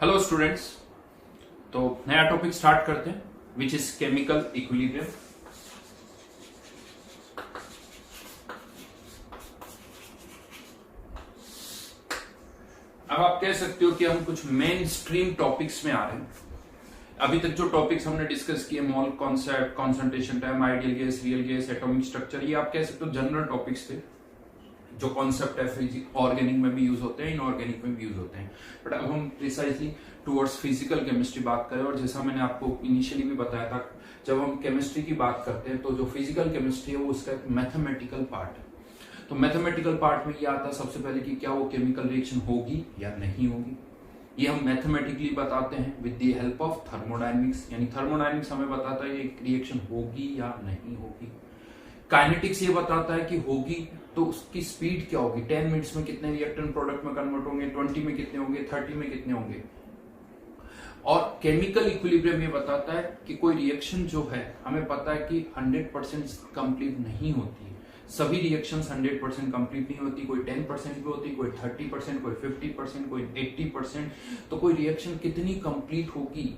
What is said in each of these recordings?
Hello students. तो नया topic start करते हैं विच इज केमिकल इक्विलिब्रियम। अब आप कह सकते हो कि हम कुछ मेन स्ट्रीम टॉपिक्स में आ रहे हैं। अभी तक जो टॉपिक्स हमने डिस्कस किए, mole concept, concentration time, ideal gas, real gas, atomic structure, ये आप कह सकते हो जनरल टॉपिक्स थे जो कॉन्सेप्ट है ऑर्गेनिक में भी यूज होते हैं, इनऑर्गेनिक में भी यूज होते हैं। बट अब हम प्रिसाइजली टुवर्ड्स फिजिकल केमिस्ट्री बात करें, और जैसा मैंने आपको इनिशियली भी बताया था, जब हम केमिस्ट्री की बात करते हैं तो जो फिजिकल केमिस्ट्री है वो उसका एक मैथमेटिकल पार्ट है। तो मैथमेटिकल पार्ट में ये आता है सबसे पहले कि क्या वो केमिकल रिएक्शन होगी या नहीं होगी, ये हम मैथमेटिकली बताते हैं with the help of thermodynamics. यानी थर्मोडायनेमिक्स हमें बताता है ये रिएक्शन होगी या नहीं होगी। काइनेटिक्स ये बताता है कि होगी तो उसकी स्पीड क्या होगी, 10 मिनट्स में कितने रिएक्टेंट प्रोडक्ट में कन्वर्ट होंगे, 20 में कितने होंगे, 30 में कितने होंगे। और केमिकल इक्विलिब्रियम ये बताता है कि कोई रिएक्शन जो है हमें पता है कि 100% कंप्लीट नहीं होती है। सभी रिएक्शंस 100% कंप्लीट नहीं होती, कोई 10% भी होती, कोई 30%, कोई 50%, कोई 80%। तो कोई रिएक्शन कितनी कंप्लीट होगी,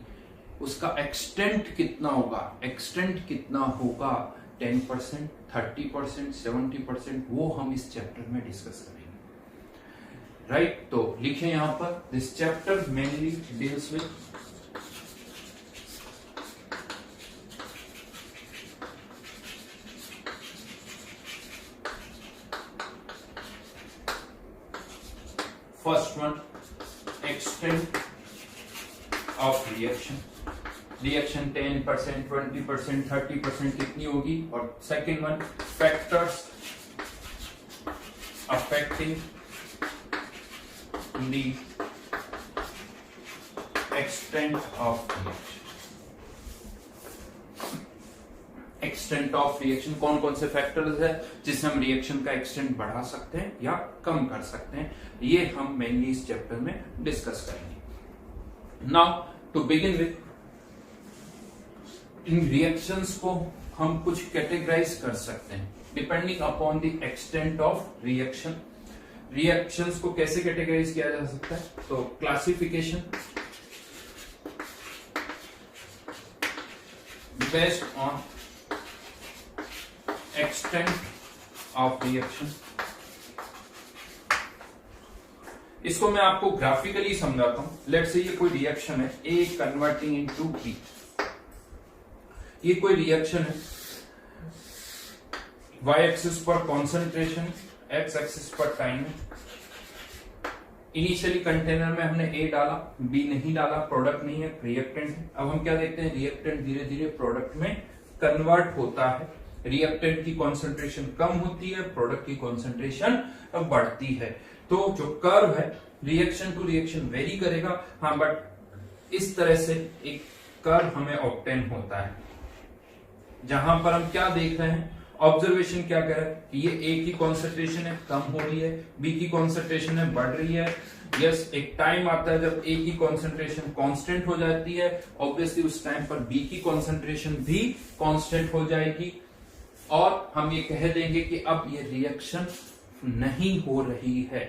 उसका एक्सटेंट कितना होगा, 10%, 30%, 70%, वो हम इस चैप्टर में डिस्कस करेंगे। राइट, तो लिखें यहां पर this chapter mainly deals with first one extent of reaction. Reaction 10%, 20%, 30% कितनी होगी। और second one factors affecting the extent of reaction. Extent of reaction कौन कौन से फैक्टर्स है जिससे हम रिएक्शन का एक्सटेंट बढ़ा सकते हैं या कम कर सकते हैं, ये हम मेनली इस चैप्टर में डिस्कस करेंगे। नाउ टू बिगिन विथ, इन रिएक्शंस को हम कुछ कैटेगराइज कर सकते हैं depending upon the extent of reaction. Reactions को कैसे कैटेगराइज किया जा सकता है, तो classification based on extent of reaction. इसको मैं आपको ग्राफिकली समझाता हूं। लेट्स से ये कोई रिएक्शन है, ए कन्वर्टिंग इनटू बी। ये कोई रिएक्शन है, y एक्सिस पर कॉन्सेंट्रेशन, x एक्सिस पर टाइम। इनिशियली कंटेनर में हमने A डाला, B नहीं डाला, प्रोडक्ट नहीं है, रिएक्टेंट है। अब हम क्या देखते हैं, रिएक्टेंट धीरे धीरे प्रोडक्ट में कन्वर्ट होता है। रिएक्टेंट की कॉन्सेंट्रेशन कम होती है, प्रोडक्ट की कॉन्सेंट्रेशन बढ़ती है। तो जो कर्व है रिएक्शन टू रिएक्शन वेरी करेगा, हाँ, बट इस तरह से एक कर्व हमें ऑब्टेन होता है जहां पर हम क्या देख रहे हैं, ऑब्जर्वेशन क्या कह रहा है कि ये ए की कॉन्सेंट्रेशन है कम हो रही है, बी की कॉन्सेंट्रेशन है बढ़ रही है। यस, एक टाइम आता है जब ए की कॉन्सेंट्रेशन कांस्टेंट हो जाती है, ऑब्वियसली उस टाइम पर बी की कॉन्सेंट्रेशन भी कांस्टेंट हो जाएगी, और हम ये कह देंगे कि अब ये रिएक्शन नहीं हो रही है,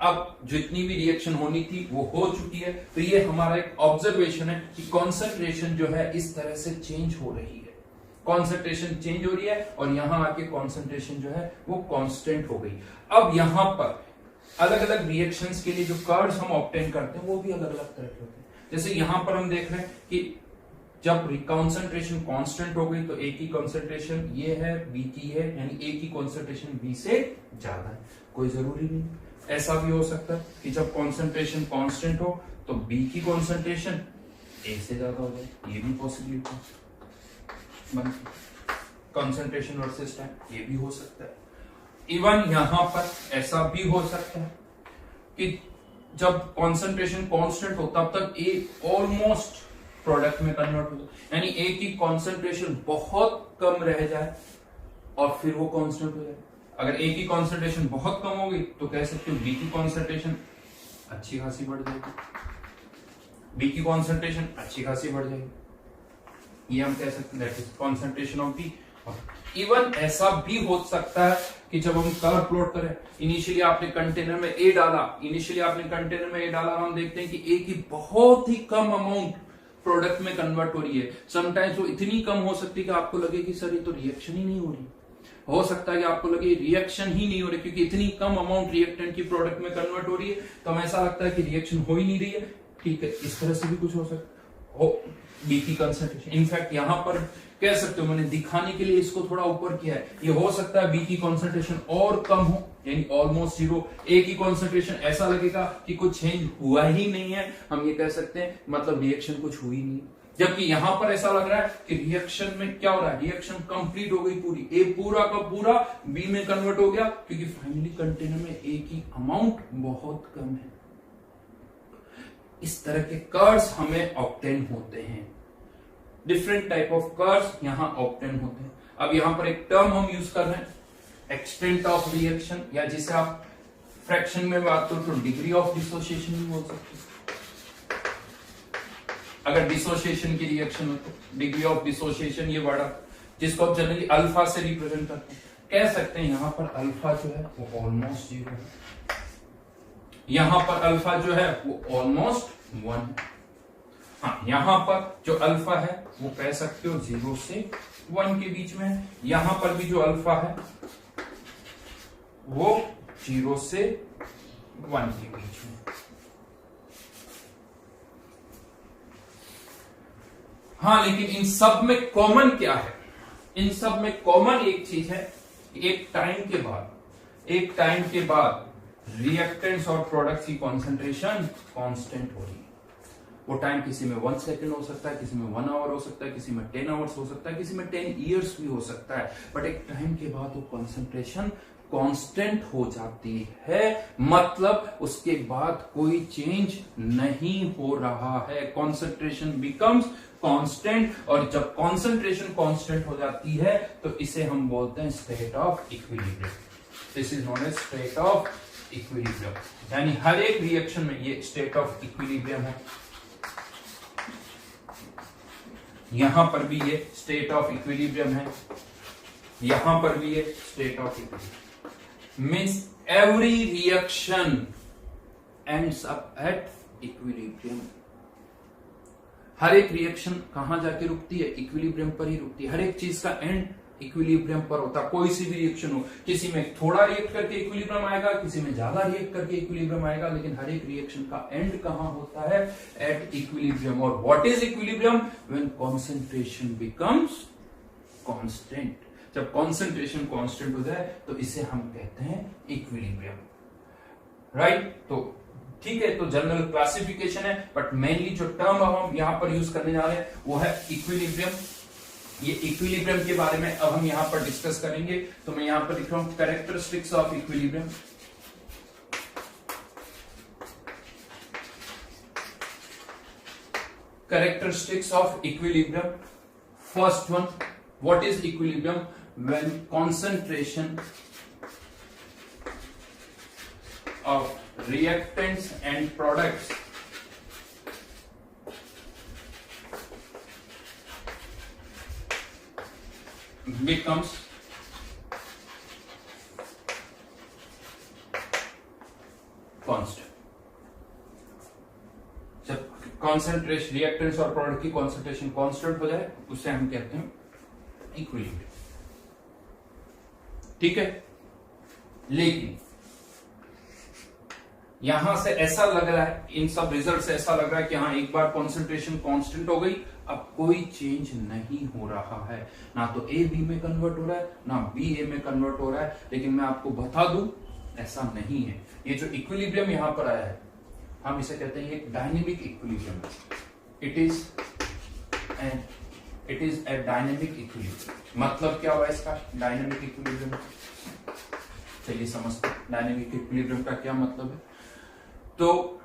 अब जितनी भी रिएक्शन होनी थी वो हो चुकी है। तो ये हमारा एक ऑब्जर्वेशन है कि कॉन्सेंट्रेशन जो है इस तरह से चेंज हो रही है, कॉन्सेंट्रेशन चेंज हो रही है, और यहां आके कॉन्सेंट्रेशन जो है वो कांस्टेंट हो गई। अब यहां पर अलग अलग रिएक्शंस के लिए जो कर्व्स हम ऑब्टेन करते हैं वो भी अलग अलग तरह के होते हैं। जैसे यहां पर हम देख रहे हैं कि जब कॉन्सेंट्रेशन कांस्टेंट हो गई तो ए की कॉन्सेंट्रेशन ये है, बी की है, यानी ए की कॉन्सेंट्रेशन बी से ज्यादा है। कोई जरूरी नहीं, ऐसा भी हो सकता है कि जब कॉन्सेंट्रेशन कांस्टेंट हो तो बी की कॉन्सेंट्रेशन ए से ज्यादा हो जाए, ये भी पॉसिबिलिटी है। कंसंट्रेशन वर्सेस टाइम, ये भी हो सकता है। इवन यहां पर ऐसा भी हो सकता है कि जब कंसंट्रेशन कांस्टेंट हो तब तक ए ऑलमोस्ट प्रोडक्ट में कन्वर्ट हो, यानी ए की कंसंट्रेशन बहुत कम रह जाए और फिर वो कांस्टेंट हो जाए। अगर ए की कंसंट्रेशन बहुत कम होगी तो कह सकते हो बी की कंसंट्रेशन अच्छी खासी बढ़ जाएगी, बी की कंसंट्रेशन अच्छी खासी बढ़ जाएगी, ये हम कह सकते हैं that is concentration of B. Even ऐसा भी हो सकता है कि जब हम कर्व प्लॉट करें, इनिशियली आपने कंटेनर में ए डाला, हम देखते हैं कि ए की बहुत ही कम अमाउंट प्रोडक्ट में कन्वर्ट हो रही है। समटाइम्स वो इतनी कम हो सकती है कि आपको लगे कि सर ये तो रिएक्शन ही नहीं हो रही। हो सकता है कि आपको लगे रिएक्शन ही नहीं हो रही, क्योंकि इतनी कम अमाउंट रिएक्टेंट की प्रोडक्ट में कन्वर्ट हो रही है, तो हमें ऐसा लगता है कि रिएक्शन हो ही नहीं रही है। ठीक है, इस तरह से भी कुछ हो सकता हो। बी की कंसंट्रेशन, इनफैक्ट यहां पर कह सकते हो, मैंने दिखाने के लिए इसको थोड़ा ऊपर किया है, ये हो सकता है बी की कंसंट्रेशन और कम हो, यानी ऑलमोस्ट जीरो। ए की कंसंट्रेशन ऐसा लगेगा कि कुछ चेंज हुआ ही नहीं है, हम ये कह सकते हैं मतलब रिएक्शन कुछ हुई नहीं। जबकि यहां पर ऐसा लग रहा है कि रिएक्शन में क्या हो रहा है, रिएक्शन कंप्लीट हो गई पूरी, ए पूरा का पूरा बी में कन्वर्ट हो गया, क्योंकि फाइनली कंटेनर में ए की अमाउंट बहुत कम है। इस तरह के कर्व्स हमें ऑब्टेन होते हैं, डिफरेंट टाइप ऑफ कर्व्स यहां ऑब्टेन होते हैं। अब यहां पर एक टर्म हम यूज कर रहे हैं, एक्सटेंट ऑफ रिएक्शन, या जिसे आप फ्रैक्शन में बात करो तो डिग्री ऑफ डिसोसिएशन भी बोल सकते हैं। अगर डिसोसिएशन की रिएक्शन हो तो डिग्री ऑफ डिसोसिएशन, ये वर्ड जिसको आप जनरली अल्फा से रिप्रेजेंट करते हैं, कह सकते हैं यहां पर अल्फा जो है वो ऑलमोस्ट जीरो है, यहां पर अल्फा जो है वो ऑलमोस्ट 1। हाँ, यहां पर जो अल्फा है वो कह सकते हो 0 से 1 के बीच में है, यहां पर भी जो अल्फा है वो 0 से 1 के बीच में। हाँ, लेकिन इन सब में कॉमन क्या है, इन सब में कॉमन एक चीज है, एक टाइम के बाद रिएक्टेंट्स और प्रोडक्ट्स की कॉन्सेंट्रेशन कांस्टेंट हो रही है। वो टाइम किसी में 1 सेकेंड हो सकता है, किसी में 1 आवर हो सकता है, किसी में 10 आवर्स हो सकता है, किसी में 10 ईयर्स भी हो सकता है, बट एक टाइम के बाद वो कॉन्सेंट्रेशन कांस्टेंट हो जाती है, मतलब उसके बाद कोई चेंज नहीं हो रहा है, कॉन्सेंट्रेशन बिकम्स कांस्टेंट। और जब कॉन्सेंट्रेशन कांस्टेंट हो जाती है तो इसे हम बोलते हैं state of equilibrium. This is known as state of equilibrium, यानी हर एक रिएक्शन में ये स्टेट ऑफ इक्विलिब्रियम है। यहां पर भी ये स्टेट ऑफ इक्विलिब्रियम है, यहां पर भी ये state of equilibrium, means every reaction ends up at equilibrium. हर एक रिएक्शन कहां जाके रुकती है, इक्विलिब्रियम पर ही रुकती है। हर एक चीज का एंड इक्विलिब्रियम पर होता है। कोई सी भी रिएक्शन हो, किसी में थोड़ा रिएक्ट करके इक्विलिब्रियम आएगा, किसी में ज्यादा रिएक्ट करके इक्विलिब्रियम आएगा, लेकिन हर एक रिएक्शन का एंड कहां होता है, एट इक्विलिब्रियम। और what is equilibrium, when concentration becomes constant. जब कॉन्सेंट्रेशन कांस्टेंट हो जाए तो इसे हम कहते हैं इक्विलिब्रियम, राइट। तो ठीक है, तो जनरल क्लासिफिकेशन है, बट मेनली जो टर्म हम यहां पर यूज करने जा रहे हैं वो है इक्विलिब्रियम। ये इक्विलिब्रियम के बारे में अब हम यहां पर डिस्कस करेंगे। तो मैं यहां पर लिख रहा हूं characteristics of equilibrium. Characteristics of equilibrium, first one, what is equilibrium, when concentration of reactants and products becomes constant। जब कॉन्सेंट्रेशन रिएक्टेंट्स और प्रोडक्ट की कॉन्सेंट्रेशन कांस्टेंट हो जाए उसे हम कहते हैं इक्विलिब्रियम, ठीक है। लेकिन यहां से ऐसा लग रहा है, इन सब रिजल्ट से ऐसा लग रहा है कि हाँ, एक बार कॉन्सेंट्रेशन कांस्टेंट हो गई, अब कोई चेंज नहीं हो रहा है, ना तो ए बी में कन्वर्ट हो रहा है, ना बी ए में कन्वर्ट हो रहा है। लेकिन मैं आपको बता दूं ऐसा नहीं है। ये जो इक्विलिब्रियम यहां पर आया है, हम इसे कहते हैं एक dynamic equilibrium. It is a dynamic equilibrium. मतलब क्या हुआ इसका, डायनेमिक इक्विलिब्रियम, चलिए समझते हैं डायनेमिक इक्विलिब्रियम का क्या मतलब है। तो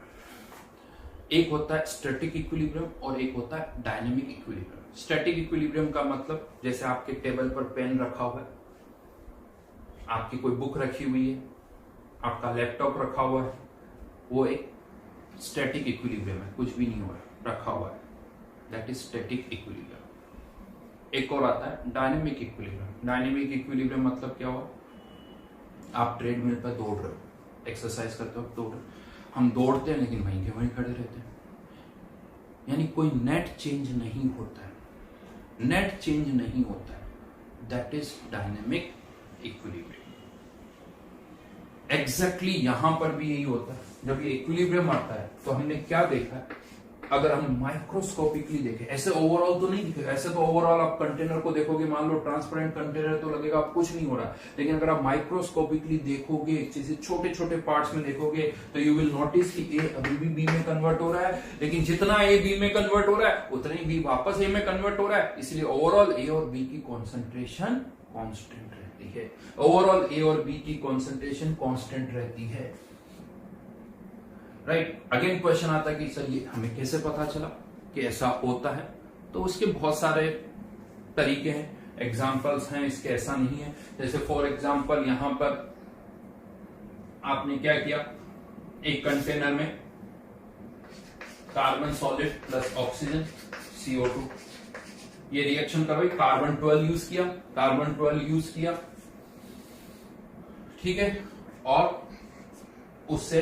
एक होता है स्टैटिक इक्विलिब्रियम और एक होता है डायनेमिक इक्विलिब्रियम। स्टैटिक इक्विलिब्रियम का मतलब जैसे आपके टेबल पर पेन रखा हुआ है, आपकी कोई बुक रखी हुई है, आपका लैपटॉप रखा हुआ है, वो एक स्टैटिक इक्विलिब्रियम है, कुछ भी नहीं हो रहा, रखा हुआ है, दैट इज स्टैटिक इक्विलिब्रियम। एक और आता है डायनेमिक इक्विलिब्रियम। डायनेमिक इक्विलिब्रियम मतलब क्या हुआ, आप ट्रेडमिल पर दौड़ रहे हो, एक्सरसाइज करते हो, दौड़ रहे हो, हम दौड़ते हैं लेकिन वहीं के वहीं खड़े रहते हैं, यानी कोई नेट चेंज नहीं होता है, नेट चेंज नहीं होता है, that is dynamic equilibrium. Exactly यहां पर भी यही होता है। जब ये इक्विलिब्रियम आता है तो हमने क्या देखा है, अगर हम माइक्रोस्कोपिकली देखें, ऐसे ओवरऑल तो नहीं दिखेगा, ऐसे तो ओवरऑल आप कंटेनर को देखोगे, मान लो ट्रांसपेरेंट कंटेनर तो लगेगा आप कुछ नहीं हो रहा, लेकिन अगर आप माइक्रोस्कोपिकली देखोगे, जैसे छोटे छोटे पार्ट्स में देखोगे, तो यू विल नोटिस कि ए अभी भी बी में कन्वर्ट हो रहा है, लेकिन जितना ए बी में कन्वर्ट हो रहा है उतना ही बी वापस ए में कन्वर्ट हो रहा है, इसलिए ओवरऑल ए और बी की कॉन्सेंट्रेशन कॉन्स्टेंट रहती है। ओवरऑल ए और बी की कॉन्सेंट्रेशन कॉन्स्टेंट रहती है, राइट। अगेन क्वेश्चन आता है कि सर ये हमें कैसे पता चला कि ऐसा होता है, तो उसके बहुत सारे तरीके हैं, एग्जांपल्स हैं इसके, ऐसा नहीं है। जैसे फॉर एग्जांपल यहां पर आपने क्या किया, एक कंटेनर में carbon solid plus oxygen CO2, ये रिएक्शन करवाई, कार्बन 12 यूज किया, कार्बन 12 यूज किया, ठीक है, और उससे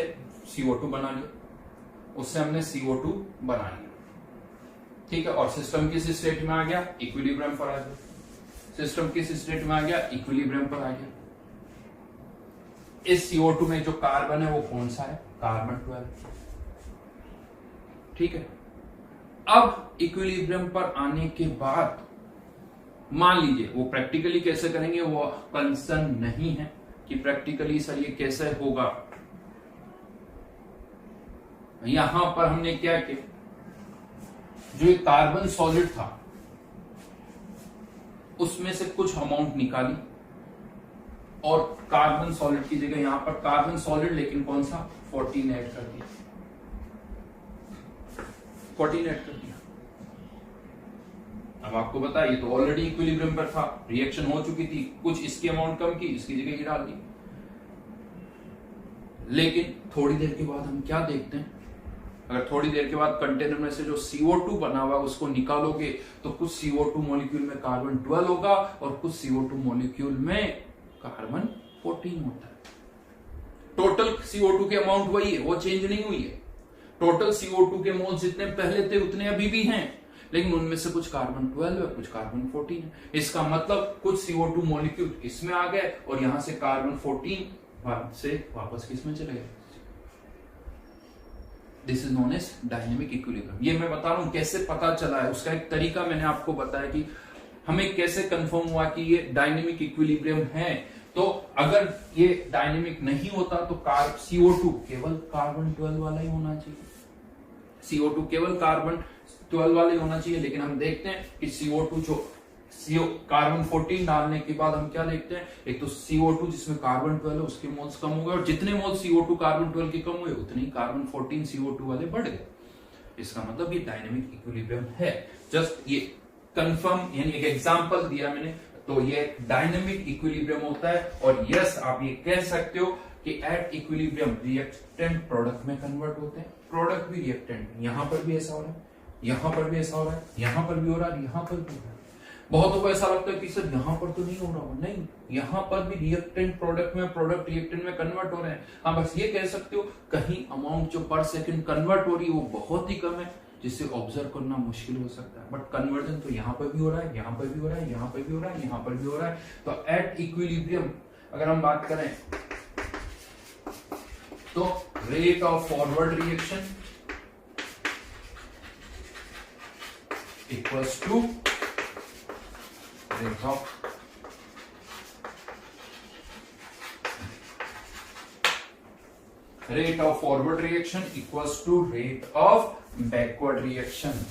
CO2 बना लिया, उससे हमने CO2 बना लिया, ठीक है, और सिस्टम किस स्टेट में आ गया, इक्विलिब्रियम पर आ गया, सिस्टम किस स्टेट में आ गया, इक्विलिब्रियम पर आ गया। इस CO2 में जो कार्बन है वो कौन सा है, कार्बन 12, ठीक है। अब इक्विलिब्रियम पर आने के बाद मान लीजिए, वो प्रैक्टिकली कैसे करेंगे वो कंसर्न नहीं है कि प्रैक्टिकली सर ये कैसे होगा। यहां पर हमने क्या किया, जो ये कार्बन सॉलिड था उसमें से कुछ अमाउंट निकाली और कार्बन सॉलिड की जगह यहां पर कार्बन सॉलिड लेकिन कौन सा 14 ऐड कर दिया, 14 ऐड कर दिया। अब आपको पता है ये तो ऑलरेडी इक्विलिब्रियम पर था, रिएक्शन हो चुकी थी, कुछ इसकी अमाउंट कम की, इसकी जगह ये डाल दी। लेकिन थोड़ी देर के बाद हम क्या देखते हैं, अगर थोड़ी देर के बाद कंटेनर में से जो CO2 बना हुआ उसको निकालोगे तो कुछ CO2 मॉलिक्यूल में कार्बन 12 होगा और कुछ CO2 मॉलिक्यूल में कार्बन 14 होता है। टोटल CO2 के अमाउंट वही है, वो चेंज नहीं हुई है। टोटल CO2 के मोल्स जितने पहले थे उतने अभी भी हैं, लेकिन उनमें से कुछ कार्बन 12 है, कुछ कार्बन 14 है। इसका मतलब कुछ CO2 मॉलिक्यूल इसमें आ गए और यहां से कार्बन 14 से वापस किसमें चले गए। This is known as dynamic equilibrium. ये मैं बता रहा हूं कैसे पता चला है, उसका एक तरीका मैंने आपको बताया कि हमें कैसे कंफर्म हुआ कि ये डायनेमिक इक्विलिब्रियम है। तो अगर ये डायनेमिक नहीं होता तो CO2 केवल कार्बन 12 वाला ही होना चाहिए, CO2 केवल कार्बन 12 वाला ही होना चाहिए। लेकिन हम देखते हैं कि CO2 जो कार्बन 14 डालने के बाद हम क्या देखते हैं, एक तो CO2 जिसमें कार्बन 12 है उसके मोल्स कम हो गए, और जितने मोल्स CO2 कार्बन 12 के कम हुए उतने ही कार्बन 14 CO2 वाले बढ़ गए। इसका मतलब ये डायनेमिक इक्विलिब्रियम है। जस्ट ये कंफर्म, यानी एक एग्जांपल दिया मैंने, तो ये डायनेमिक इक्विलिब्रियम होता है। और यस, आप ये कह सकते हो कि एट इक्विलिब्रियम रिएक्टेंट प्रोडक्ट में कन्वर्ट होते हैं, प्रोडक्ट भी रिएक्टेंट। यहां पर भी ऐसा हो रहा है, यहां पर भी ऐसा हो रहा है, यहां पर भी हो रहा है, यहां पर भी हो रहा है। बहुतों को ऐसा लगता है कि सर यहां पर तो नहीं हो रहा, नहीं, यहां पर भी रिएक्टेंट प्रोडक्ट में, प्रोडक्ट रिएक्टेंट में कन्वर्ट हो रहे हैं। हाँ, बस ये कह सकते हो कहीं अमाउंट जो पर सेकंड कन्वर्ट हो रही है वो बहुत ही कम है, जिससे ऑब्जर्व करना मुश्किल हो सकता है। बट कन्वर्जन तो यहां पर भी हो रहा है, यहां पर भी हो रहा है, यहां पर भी हो रहा है, यहां पर भी हो रहा है। तो एट इक्विलिब्रियम अगर हम बात करें तो rate of forward reaction equals to rate of forward reaction equals to rate of backward reaction.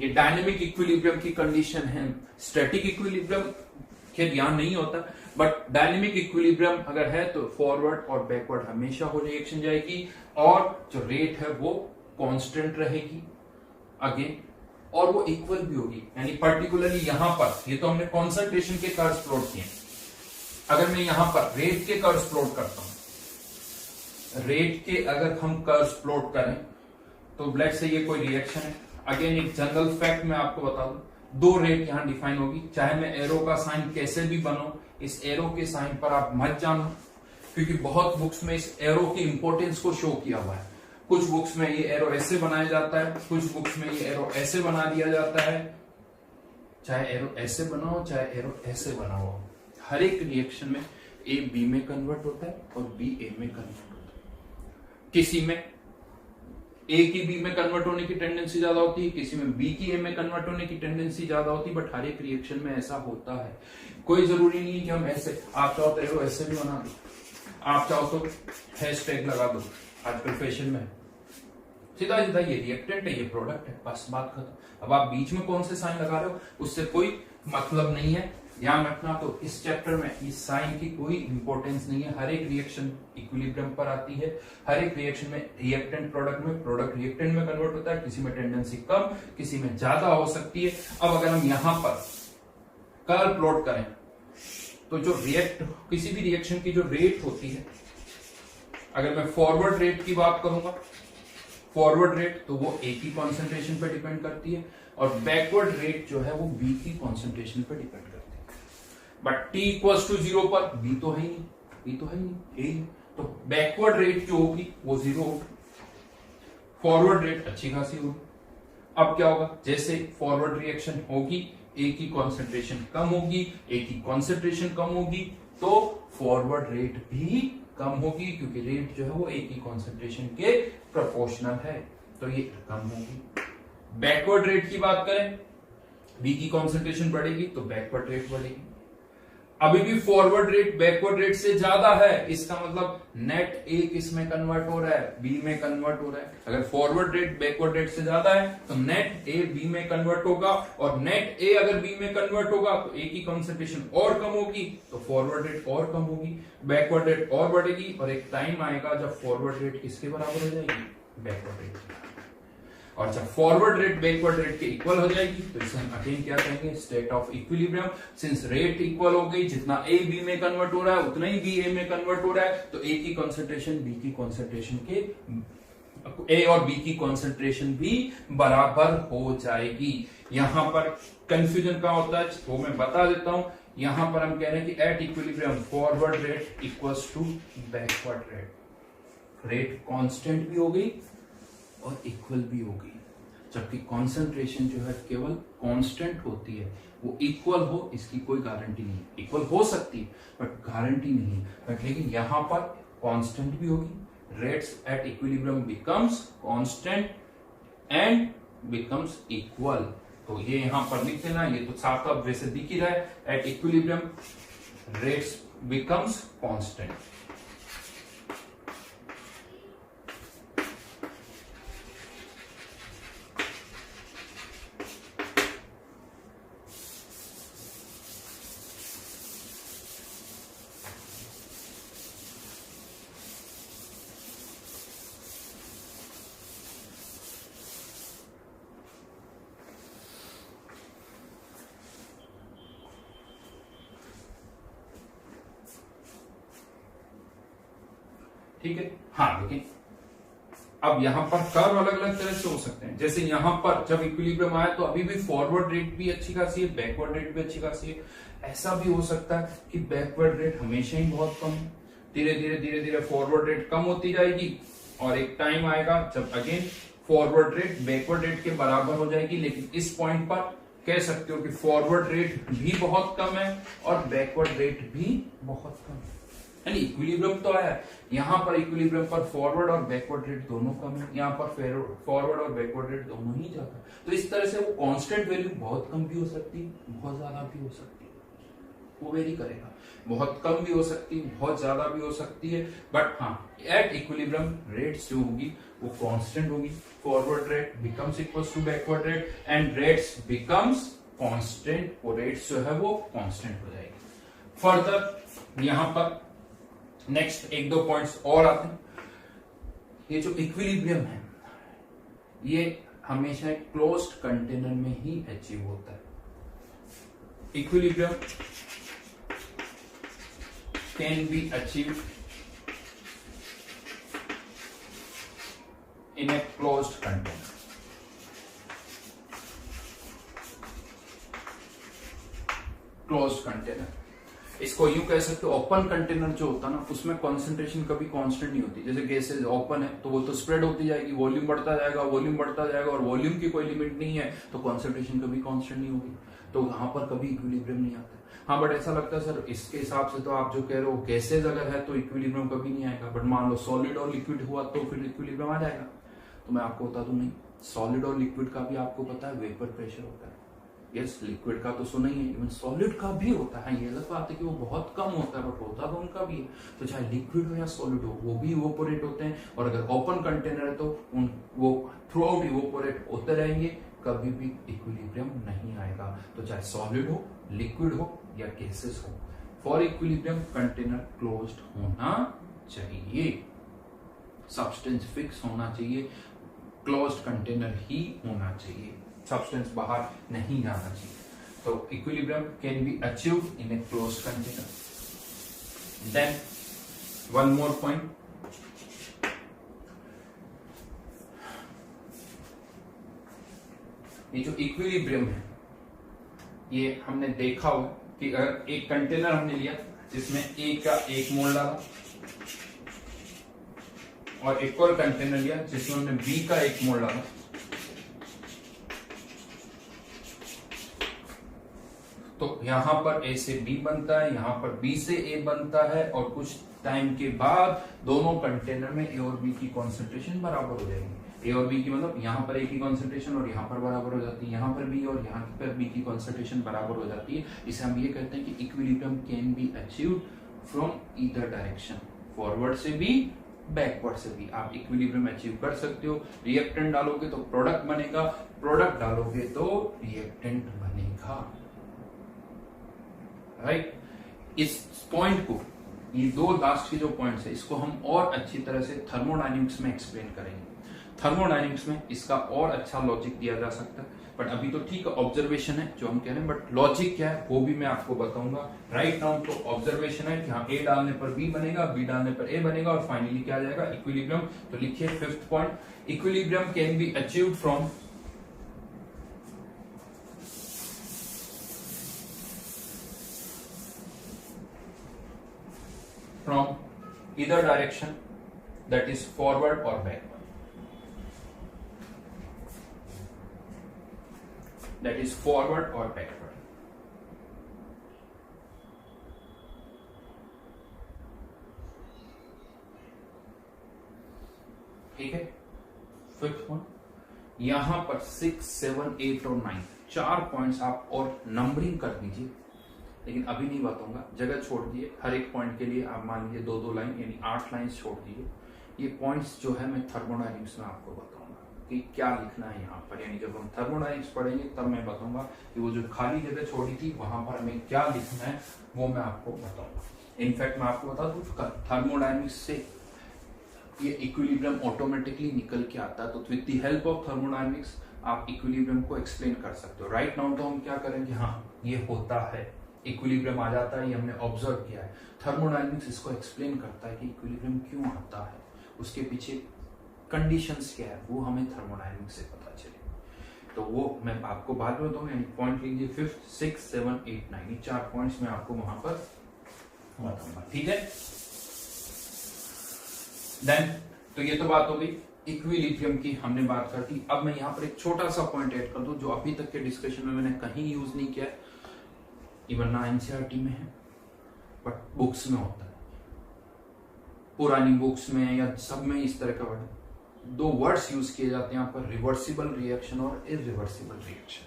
ये डायनेमिक इक्विलिब्रियम की कंडीशन है। स्टैटिक इक्विलिब्रियम के ध्यान नहीं होता, बट डायनेमिक इक्विलिब्रियम अगर है तो फॉरवर्ड और बैकवर्ड हमेशा हो रिएक्शन जाएगी, और जो रेट है वो कांस्टेंट रहेगी अगेन, और वो इक्वल भी होगी। यानी पर्टिकुलरली यहां पर, ये तो हमने कॉन्सेंट्रेशन के कर्व्स प्लॉट किए, अगर मैं यहां पर रेट के कर्व्स प्लॉट करता हूं, रेट के अगर हम कर्व्स प्लॉट करें तो लेट्स से ये कोई रिएक्शन है। अगेन एक जनरल फैक्ट मैं आपको बता दूं, दो रेट यहां डिफाइन होगी, चाहे मैं एरो का साइन कैसे भी बनाऊं, इस एरो के साइन पर आप मत जानो, क्योंकि बहुत बुक्स में इस एरो की इंपॉर्टेंस को शो किया हुआ है। कुछ बुक्स में ये एरो ऐसे बनाया जाता है, कुछ बुक्स में ये एरो ऐसे बना दिया जाता है। चाहे एरो ऐसे बनाओ चाहे एरो ऐसे बनाओ, हर एक रिएक्शन में ए बी में कन्वर्ट होता है और बी ए में कन्वर्ट होता है। किसी में ए की बी में कन्वर्ट होने की टेंडेंसी ज्यादा होती है, किसी में बी की ए में कन्वर्ट होने की टेंडेंसी ज्यादा होती है, बट हर एक रिएक्शन में ऐसा होता है। कोई जरूरी नहीं है कि हम ऐसे, आप चाहो तो एरो ऐसे भी बना दो, आप चाहो तो हैशटैग लगा दो, आजकल फैशन में सीधा सीधा ये रिएक्टेंट है, ये प्रोडक्ट है, बस बात खत्म। अब आप बीच में कौन से साइन लगा रहे हो उससे कोई मतलब नहीं है, ध्यान रखना। तो इस चैप्टर में इस साइन की कोई इंपॉर्टेंस नहीं है। हर एक रिएक्शन इक्विलिब्रियम पर आती है, हर एक रिएक्शन में रिएक्टेंट प्रोडक्ट में, प्रोडक्ट रिएक्टेंट में कन्वर्ट होता है, किसी में टेंडेंसी कम किसी में ज्यादा हो सकती है। अब अगर हम यहां पर कर्व प्लॉट करें तो जो किसी भी रिएक्शन की जो रेट होती है, अगर मैं फॉरवर्ड रेट की बात करूंगा, फॉरवर्ड रेट तो वो ए की कॉन्सेंट्रेशन पर डिपेंड करती है, और बैकवर्ड रेट जो है वो बी की कॉन्सेंट्रेशन पर डिपेंड करती है। बट टी इक्वल्स टू 0 पर बी तो है ही नहीं, बी तो है ही नहीं, तो बैकवर्ड रेट जो होगी वो 0 होगी, फॉरवर्ड रेट अच्छी खासी होगी। अब क्या होगा, जैसे फॉरवर्ड रिएक्शन होगी ए की कॉन्सेंट्रेशन कम होगी, ए की कॉन्सेंट्रेशन कम होगी तो फॉरवर्ड रेट भी कम होगी, क्योंकि रेट जो है वो ए की कॉन्सेंट्रेशन के प्रोपोर्शनल है, तो ये कम होगी। बैकवर्ड रेट की बात करें, बी की कॉन्सेंट्रेशन बढ़ेगी तो बैकवर्ड रेट बढ़ेगी। अभी भी फॉरवर्ड रेट बैकवर्ड रेट से ज्यादा है, इसका मतलब नेट ए किस में कन्वर्ट हो रहा है, बी में कन्वर्ट हो रहा है। अगर फॉरवर्ड रेट बैकवर्ड रेट से ज्यादा है तो नेट ए बी में कन्वर्ट होगा, और नेट ए अगर बी में कन्वर्ट होगा तो ए की कॉन्सेंट्रेशन और कम होगी तो फॉरवर्ड रेट और कम होगी, बैकवर्ड रेट और बढ़ेगी, और एक टाइम आएगा जब फॉरवर्ड रेट किसके बराबर हो जाएगी, बैकवर्ड रेट। और जब फॉरवर्ड रेट बैकवर्ड रेट के इक्वल हो जाएगी तो इसे हम अगेन क्या कहेंगे, state of equilibrium. Since rate equal हो गई, जितना ए बी में कन्वर्ट हो रहा है उतना ही बी ए में कन्वर्ट हो रहा है, तो ए की कॉन्सेंट्रेशन बी की कॉन्सेंट्रेशन के, ए और बी की कॉन्सेंट्रेशन भी बराबर हो जाएगी। यहां पर कंफ्यूजन क्या होता है वो मैं बता देता हूं। यहां पर हम कह रहे हैं कि at equilibrium forward rate equals to backward rate. Rate constant भी हो गई और इक्वल भी होगी, जबकि कॉन्सेंट्रेशन जो है केवल कांस्टेंट होती है, वो इक्वल हो इसकी कोई गारंटी नहीं है। इक्वल हो सकती है बट गारंटी नहीं है, बट लेकिन यहां पर कांस्टेंट भी होगी। Rates at equilibrium becomes constant and becomes equal, तो ये यहां पर लिख देना, ये तो साफ साफ वैसे दिख ही रहा है, at equilibrium rates becomes constant. ठीक है, हाँ लेकिन अब यहां पर कर्व अलग अलग तरह से हो सकते हैं। जैसे यहां पर जब इक्विलिब्रियम आया तो अभी भी फॉरवर्ड रेट भी अच्छी खासी है, बैकवर्ड रेट भी अच्छी खासी है। ऐसा भी हो सकता है कि बैकवर्ड रेट हमेशा ही बहुत कम है, धीरे धीरे फॉरवर्ड रेट कम होती जाएगी, और एक टाइम आएगा जब again forward rate backward rate के बराबर हो जाएगी। लेकिन इस पॉइंट पर कह सकते हो कि फॉरवर्ड रेट भी बहुत कम है और बैकवर्ड रेट भी बहुत कम है, यानी इक्विलिब्रियम तो आया, यहां पर इक्विलिब्रियम पर फॉरवर्ड और बैकवर्ड रेट दोनों कम है, यहां पर फॉरवर्ड और बैकवर्ड रेट दोनों ही जाता है। तो इस तरह से वो कांस्टेंट वैल्यू बहुत कम भी हो सकती है, बहुत ज्यादा भी हो सकती है, वो वेरी करेगा, बहुत कम भी हो सकती है, बहुत ज्यादा भी हो सकती है। बट हाँ, एट इक्विलिब्रियम रेट्स जो होगी वो कांस्टेंट होगी, forward rate becomes equals to backward rate and rates becomes constant, वो रेट्स जो है वो कांस्टेंट हो जाएगी। फर्दर यहां पर नेक्स्ट एक दो पॉइंट्स और आते हैं। ये जो इक्विलिब्रियम है ये हमेशा एक क्लोज्ड कंटेनर में ही अचीव होता है। Equilibrium can be achieved in a closed container. Container. इसको यूं कह सकते हो, ओपन कंटेनर जो होता है ना उसमें कॉन्सेंट्रेशन कभी कांस्टेंट नहीं होती। जैसे गैसेज ओपन है तो वो तो स्प्रेड होती जाएगी, वॉल्यूम बढ़ता जाएगा, वॉल्यूम बढ़ता जाएगा, और वॉल्यूम की कोई लिमिट नहीं है तो कॉन्सेंट्रेशन कभी कांस्टेंट नहीं होगी, तो वहां पर कभी इक्विलिब्रियम नहीं आता। हाँ बट ऐसा लगता है सर इसके हिसाब से तो आप जो कह रहे हो गैसेज अगर है तो इक्विलिब्रियम कभी नहीं आएगा, बट मान लो सॉलिड और लिक्विड हुआ तो फिर इक्विलिब्रियम आ जाएगा। तो मैं आपको बता दूं नहीं, सॉलिड और लिक्विड का भी आपको पता है वेपर प्रेशर होता है। यस, लिक्विड का तो सुना ही है, इवन सॉलिड का भी होता है। ये अलग बात है कि वो बहुत कम होता है बट होता तो उनका भी है। तो चाहे लिक्विड हो या सॉलिड हो वो भी इवोपोरेट होते हैं, और अगर ओपन कंटेनर है तो वो थ्रू आउट इवोपोरेट होते रहेंगे, कभी भी इक्विलिब्रियम नहीं आएगा। तो चाहे सॉलिड हो, लिक्विड हो या गैसेस हो, फॉर इक्विलिब्रियम कंटेनर क्लोज्ड होना चाहिए, सब्सटेंस फिक्स होना चाहिए, क्लोज्ड कंटेनर ही होना चाहिए, सब्सटेंस बाहर नहीं जाना चाहिए। तो equilibrium can be achieved in a closed container. Then one more point, ये जो इक्विलिब्रियम है ये हमने देखा हुआ कि अगर एक कंटेनर हमने लिया जिसमें ए का 1 मोल डाला, और एक और कंटेनर लिया जिसमें हमने बी का 1 मोल डाला, तो यहां पर ए से बी बनता है, यहां पर बी से ए बनता है, और कुछ टाइम के बाद दोनों कंटेनर में ए और बी की कॉन्सेंट्रेशन बराबर हो जाएगी। ए और बी की मतलब यहाँ पर ए की कॉन्सेंट्रेशन और यहाँ पर बराबर हो जाती है, यहाँ पर बी और यहाँ पर बी की कॉन्सेंट्रेशन बराबर हो जाती है। इसे हम ये कहते हैं कि equilibrium can be achieved from either direction, forward से भी बैकवर्ड से भी आप इक्विलिब्रियम अचीव कर सकते हो। रिएक्टेंट डालोगे तो प्रोडक्ट बनेगा, प्रोडक्ट डालोगे तो रिएक्टेंट बनेगा, राइट। इस पॉइंट को, ये दो लास्ट के जो पॉइंट्स है, इसको हम और अच्छी तरह से थर्मोडायनेमिक्स में एक्सप्लेन करेंगे। थर्मोडायनेमिक्स में इसका और अच्छा लॉजिक दिया जा सकता है, बट अभी तो ठीक है ऑब्जर्वेशन है जो हम कह रहे हैं, बट लॉजिक क्या है वो भी मैं आपको बताऊंगा। राइट नाउ तो ऑब्जर्वेशन है कि हाँ ए डालने पर बी बनेगा, बी डालने पर ए बनेगा, और फाइनली क्या आ जाएगा इक्विलिब्रियम। तो लिखिए 5th point, equilibrium can be achieved from either direction, that is forward or backward, that is forward or backward। ठीक है, 5th पॉइंट। यहां पर 6, 7, 8 और 9 4 पॉइंट्स आप और नंबरिंग कर दीजिए, लेकिन अभी नहीं बताऊंगा, जगह छोड़ दिए। हर एक पॉइंट के लिए आप मान लीजिए 2-2 लाइन, यानी 8 लाइंस छोड़ दीजिए। ये पॉइंट्स जो है मैं थर्मोडायनेमिक्स में आपको बताऊंगा कि क्या लिखना है यहाँ पर, यानी जब हम थर्मोडायनेमिक्स पढ़ेंगे तब मैं बताऊंगा कि वो जो खाली जगह छोड़ी थी वहां पर हमें क्या लिखना है, वो मैं आपको बताऊंगा। इनफैक्ट मैं आपको बता दूं थर्मोडायनेमिक्स से ये इक्विलिब्रियम ऑटोमेटिकली निकल के आता है, तो with the help of thermodynamics आप इक्विलिब्रियम को एक्सप्लेन कर सकते हो। राइट नाउ तो हम क्या करेंगे, हाँ ये होता है, इक्विलिब्रियम आ जाता है, ये हमने ऑब्जर्व किया है। थर्मोडायनेमिक्स इसको एक्सप्लेन करता है कि इक्विलिब्रियम क्यों आता है, उसके पीछे कंडीशंस क्या है, वो हमें थर्मोडायनेमिक्स से पता चले। तो वो मैं आपको बाद में बताऊंगा, यानी पॉइंट लीजिए 5th, 6, 7, 8, 9, ये 4 पॉइंट्स मैं आपको वहां पर बताऊंगा। ठीक है, देन तो ये तो बात हो गई इक्विलिब्रियम की, हमने बात कर दी। अब मैं यहाँ पर एक छोटा सा पॉइंट ऐड कर दूं जो अभी तक के डिस्कशन में मैंने कहीं यूज नहीं किया, इवन ना एनसीईआरटी में है बट बुक्स में होता है, पुरानी बुक्स में या सब में इस तरह का वर्ड, 2 वर्ड्स यूज किए जाते हैं यहाँ पर, रिवर्सिबल रिएक्शन और इरिवर्सिबल रिएक्शन।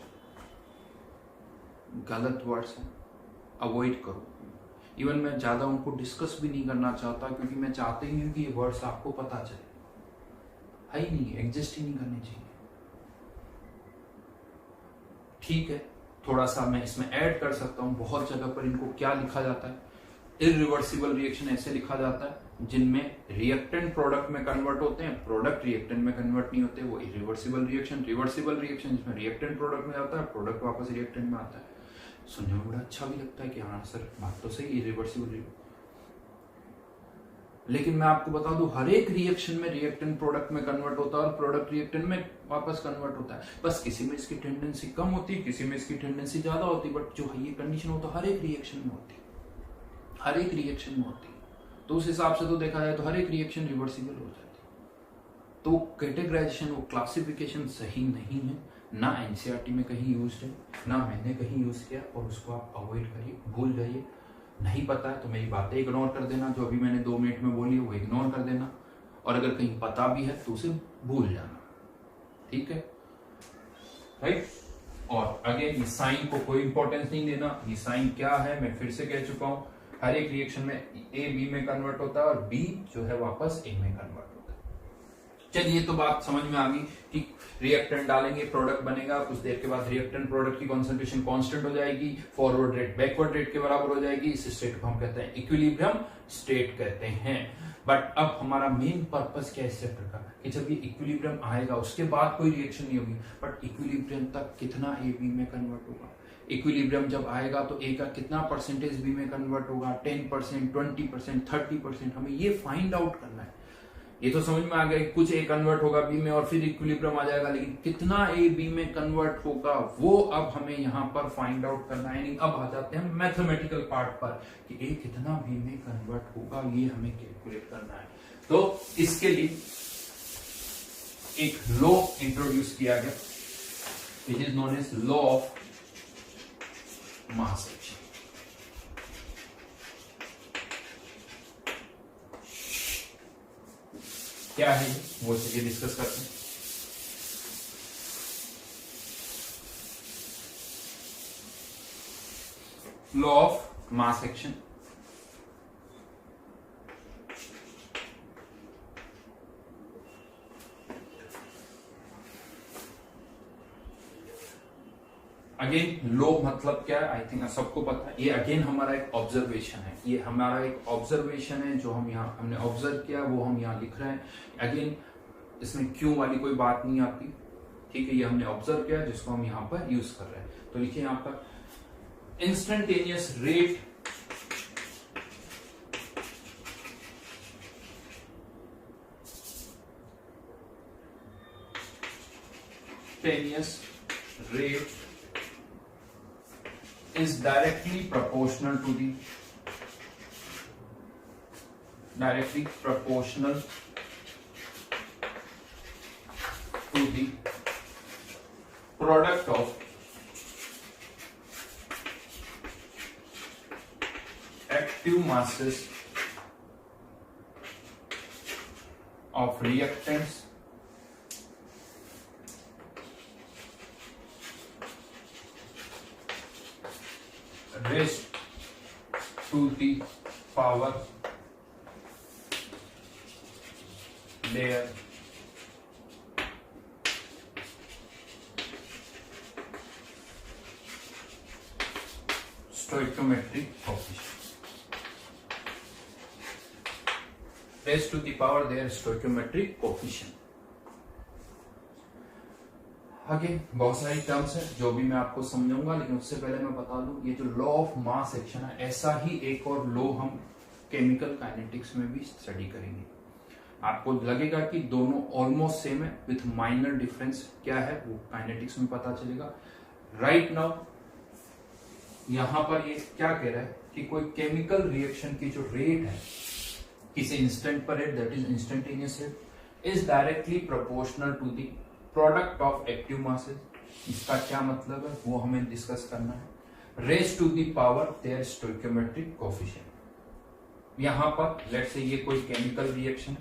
गलत वर्ड्स हैं, अवॉइड करो। इवन मैं ज्यादा उनको डिस्कस भी नहीं करना चाहता, क्योंकि मैं चाहता ही नहीं कि ये वर्ड्स आपको पता चले, है ही नहीं, एग्जिस्ट ही नहीं करने चाहिए। ठीक है, थोड़ा सा मैं इसमें ऐड कर सकता हूं, बहुत जगह पर इनको क्या लिखा जाता है, इरिवर्सिबल रिएक्शन ऐसे लिखा जाता है जिनमें रिएक्टेंट प्रोडक्ट में कन्वर्ट होते हैं, प्रोडक्ट रिएक्टेंट में कन्वर्ट नहीं होते, वो इरिवर्सिबल रिएक्शन। रिवर्सिबल रिएक्शन जिसमें रिएक्टेंट प्रोडक्ट में जाता है, प्रोडक्ट वापस रिएक्टेंट में आता है। सुनने में बड़ा अच्छा भी लगता है कि हाँ सर बात तो सही, इरिवर्सिबल। लेकिन मैं आपको बता दूं हर एक रिएक्शन में रिएक्टेंट प्रोडक्ट में कन्वर्ट होता है और प्रोडक्ट रिएक्टेंट में वापस कन्वर्ट होता है। बस किसी में इसकी टेंडेंसी कम होती है, किसी में इसकी टेंडेंसी ज्यादा होती है, बट जो ये कंडीशन होता है हर एक रिएक्शन में होती है, हर एक रिएक्शन में होती है। तो उस हिसाब से तो देखा जाए तो हर एक रिएक्शन रिवर्सिबल हो जाती है। तो कैटेगराइजेशन, वो क्लासिफिकेशन सही नहीं है, ना एनसीईआरटी में कहीं यूज है, ना मैंने कहीं यूज किया, और उसको आप अवॉइड करिए, भूल जाइए। नहीं पता है तो मेरी बातें इग्नोर कर देना, जो अभी मैंने 2 मिनट में बोली है वो इग्नोर कर देना, और अगर कहीं पता भी है तो उसे भूल जाना, ठीक है, राइट। और अगेन ये साइन को कोई इंपॉर्टेंस नहीं देना। ये साइन क्या है मैं फिर से कह चुका हूं, हर एक रिएक्शन में ए बी में कन्वर्ट होता है और बी जो है वापस ए में कन्वर्ट होता है। चलिए तो बात समझ में आ गई कि रिएक्टेंट डालेंगे, प्रोडक्ट बनेगा, कुछ देर के बाद रिएक्टेंट प्रोडक्ट की कॉन्सेंट्रेशन कांस्टेंट हो जाएगी, फॉरवर्ड रेट बैकवर्ड रेट के बराबर हो जाएगी। इस स्टेट को हम कहते हैं इक्विलिब्रियम स्टेट कहते हैं। बट अब हमारा मेन पर्पस क्या है इस चैप्टर का, कि जब ये इक्विलिब्रियम आएगा उसके बाद कोई रिएक्शन नहीं होगी, बट इक्विलिब्रियम तक कितना ए बी में कन्वर्ट होगा। इक्विलिब्रियम जब आएगा तो ए का कितना परसेंटेज बी में कन्वर्ट होगा, 10%, 20%, 30%, हमें ये फाइंड आउट करना है। ये तो समझ में आ गया कुछ ए कन्वर्ट होगा बी में और फिर इक्विलिब्रियम आ जाएगा, लेकिन कितना ए बी में कन्वर्ट होगा वो अब हमें यहाँ पर फाइंड आउट करना है। यानी अब आ जाते हैं मैथमेटिकल पार्ट पर कि ए कितना बी में कन्वर्ट होगा, ये हमें कैलकुलेट करना है। तो इसके लिए एक लॉ इंट्रोड्यूस किया गया, which is known as law of mass action. क्या है वो चलिए डिस्कस करते हैं। Law of mass action, again law मतलब क्या है, आई थिंक सबको पता है। ये अगेन हमारा एक ऑब्जर्वेशन है, ये हमारा एक ऑब्जर्वेशन है जो हम यहाँ हमने ऑब्जर्व किया वो हम यहाँ लिख रहे हैं। अगेन इसमें क्यों वाली कोई बात नहीं आती, ठीक है, ये हमने ऑब्जर्व किया जिसको हम यहाँ पर यूज कर रहे हैं। तो लिखिए यहाँ पर instantaneous rate is directly proportional to the product of active masses of reactants raised to the power their stoichiometric coefficient. Raised to the power their stoichiometric coefficient. आगे बहुत सारी टर्म्स है जो भी मैं आपको समझाऊंगा, लेकिन उससे पहले मैं बता दूं ये जो लॉ ऑफ मास एक्शन है, ऐसा ही एक और लॉ हम केमिकल काइनेटिक्स में भी स्टडी करेंगे। आपको लगेगा कि दोनों ऑलमोस्ट सेम है, विथ माइनर डिफरेंस क्या है वो काइनेटिक्स में पता चलेगा। राइट नाउ यहां पर ये क्या कह रहा है कि कोई केमिकल रिएक्शन की जो रेट है किसी इंस्टेंट पर rate, that is instantaneous rate, is directly proportional to the product of active masses. इसका क्या मतलब है वो हमें डिस्कस करना है। Raise to the power their stoichiometric coefficient. यहां पर लेट्स से ये कोई केमिकल रिएक्शन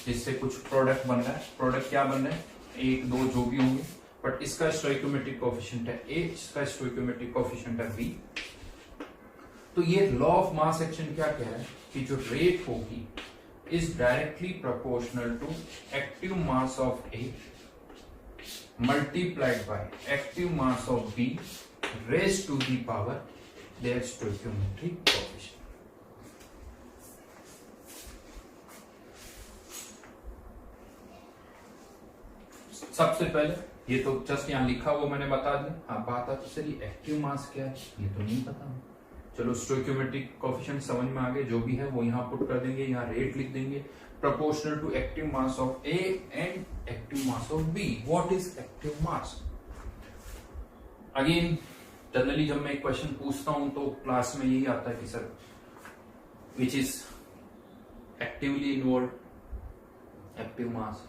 जिससे कुछ प्रोडक्ट बन रहा है, प्रोडक्ट क्या बन रहा है, 1 2 जो भी होंगे, बट इसका स्टोइकियोमेट्रिक कोएफिशिएंट है A, इसका स्टोइकियोमेट्रिक कोएफिशिएंट है B। तो ये लॉ ऑफ मास एक्शन क्या कह रहा है कि जो रेट होगी is directly proportional to active mass of A multiplied by active mass of B raised to the power their stoichiometric coefficient. सबसे पहले ये तो जस्ट यहाँ लिखा वो मैंने बता दिया। हाँ बात तो चलिए एक्टिव मास क्या है ये तो नहीं पता, चलो स्टोइकियोमेट्रिक कोएफिशिएंट समझ में आ गए, जो भी है वो यहाँ पुट कर देंगे, यहाँ रेट लिख देंगे proportional to active mass of A and active mass of B. What is active mass? Again generally जब मैं एक क्वेश्चन पूछता हूं तो क्लास में यही आता है कि sir which is actively involve active mass,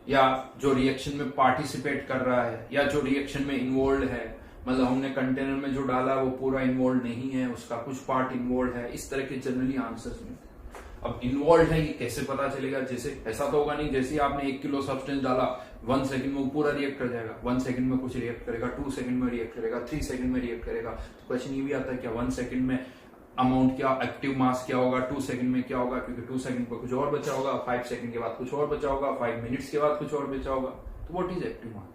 या जो रिएक्शन में पार्टिसिपेट कर रहा है या जो रिएक्शन में इन्वॉल्व है, मतलब हमने कंटेनर में जो डाला वो पूरा इन्वॉल्व नहीं है, उसका कुछ पार्ट इन्वॉल्व है, इस तरह के जनरली आंसर्स मिलते हैं। अब इन्वॉल्व है ये कैसे पता चलेगा? जैसे ऐसा तो होगा नहीं जैसे आपने 1 किलो सब्सटेंस डाला 1 सेकंड में वो पूरा रिएक्ट कर जाएगा, 1 सेकंड में कुछ रिएक्ट करेगा, 2 सेकंड में रिएक्ट करेगा, 3 सेकंड में रिएक्ट करेगा। तो क्वेश्चन ये भी आता है क्या 1 सेकंड में अमाउंट क्या, एक्टिव मास क्या होगा, 2 सेकंड में क्या होगा, क्योंकि 2 सेकंड पर कुछ और बचा होगा, 5 सेकंड के बाद कुछ और बचा होगा, 5 मिनट्स के बाद कुछ और बचा होगा। तो व्हाट इज एक्टिव मास?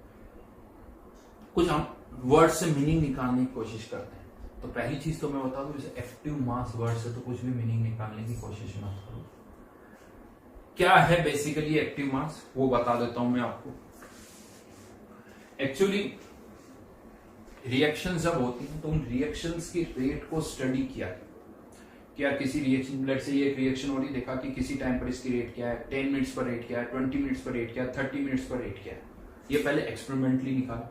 कुछ हम वर्ड से मीनिंग निकालने की कोशिश करते हैं। तो पहली चीज तो मैं बता दूं, जैसे एक्टिव मास वर्ड से तो कुछ भी मीनिंग निकालने की कोशिश मत करो। क्या है बेसिकली एक्टिव मास वो बता देता हूं मैं आपको। एक्चुअली रिएक्शंस जब होती हैं तो उन रिएक्शंस की रेट को स्टडी किया क्या किसी रिएक्शन, लेट्स से ये एक रिएक्शन हो रही, देखा कि किसी टाइम पर इसकी रेट क्या है, 10 मिनट्स पर रेट क्या है, 20 मिनट्स पर रेट क्या है, 30 मिनट्स पर रेट क्या है, ये पहले एक्सपेरिमेंटली निकाला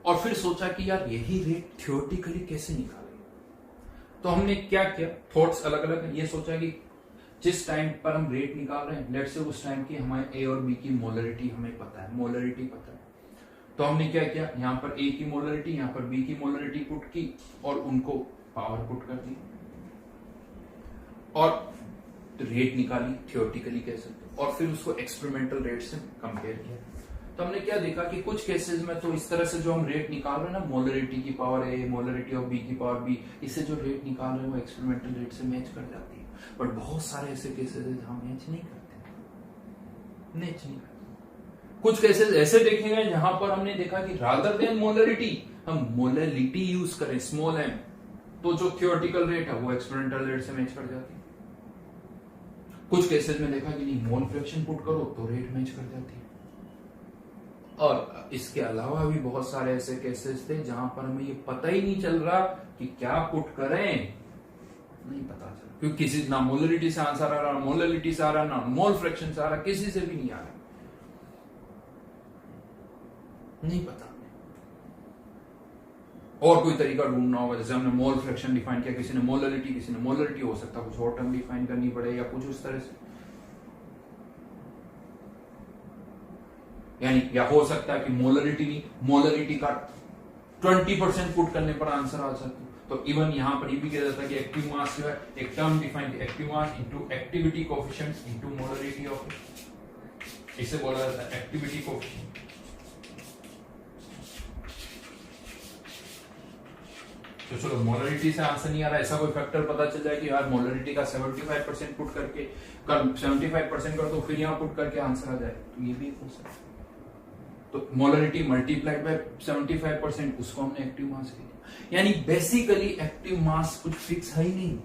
और फिर सोचा कि यार यही रेट थ्योरेटिकली कैसे निकालेंगे। तो हमने क्या किया, थॉट्स अलग अलग, ये सोचा कि जिस टाइम पर हम रेट निकाल रहे हैं, लेट्स से उस टाइम की हमारे ए और बी की मोलरिटी हमें पता है, मोलरिटी पता है। तो हमने क्या किया, यहाँ पर ए की मोलरिटी, यहाँ पर बी की मोलरिटी पुट की और उनको पावर पुट कर दी और रेट निकाली, थ्योरेटिकली कह सकते, और फिर उसको एक्सपेरिमेंटल रेट से कंपेयर किया। तो हमने क्या देखा कि कुछ केसेस में तो इस तरह से जो हम रेट निकाल रहे हैं ना, मोलरिटी की power A, molarity of B की पावर बी, इससे जो रेट निकाल रहे हैं वो एक्सपेरिमेंटल रेट से मैच कर जाती है। बट बहुत सारे ऐसे केसेस है जहां मैच नहीं करते, मैच नहीं करते। कुछ केसेस ऐसे देखे गए जहां पर हमने देखा कि रादर देन मोलरिटी हम मोलरिटी यूज करें, स्मॉल एम, तो जो थ्योरेटिकल रेट है वो एक्सपेरिमेंटल रेट से मैच कर जाती है। कुछ केसेस में देखा कि नहीं, मोल फ्रैक्शन पुट करो तो रेट मैच कर जाती है। और इसके अलावा भी बहुत सारे ऐसे केसेस थे जहां पर हमें ये पता ही नहीं चल रहा कि क्या पुट करें, नहीं पता चला, क्योंकि किसी ना मोलरिटी से आंसर आ रहा, मोलरिटी से आ रहा, ना मोल फ्रैक्शन से आ रहा, किसी से भी नहीं आ रहा, नहीं पता। और कोई तरीका ढूंढना होगा, जैसे हमने मोल फ्रैक्शन डिफाइन किया, किसी ने मोलरिटी, हो सकता है कुछ और टर्म डिफाइन करनी पड़े या कुछ उस तरह से, यानी या हो सकता है कि मोलरिटी का 20% पुट करने पर आंसर आ सकता है। तो इवन यहां पर ये भी कहा जाता है कि एक्टिव मास जो है एक term define, active mass into activity coefficient into molarity of, इसे बोला जाता है एक्टिविटी कोएफिशिएंट। तो चलो मोलरिटी से आंसर नहीं आ रहा, ऐसा कोई फैक्टर पता चल जाए कि यार मोलरिटी का 75% पुट करके 75% कर दो, फिर यहाँ पुट करके आंसर आ जाए, तो ये भी हो सकता है। तो मोलरिटी मल्टीप्लाइड बाय 75%, उसको हमने एक्टिव मास किया। यानी बेसिकली एक्टिव मास कुछ फिक्स है ही नहीं,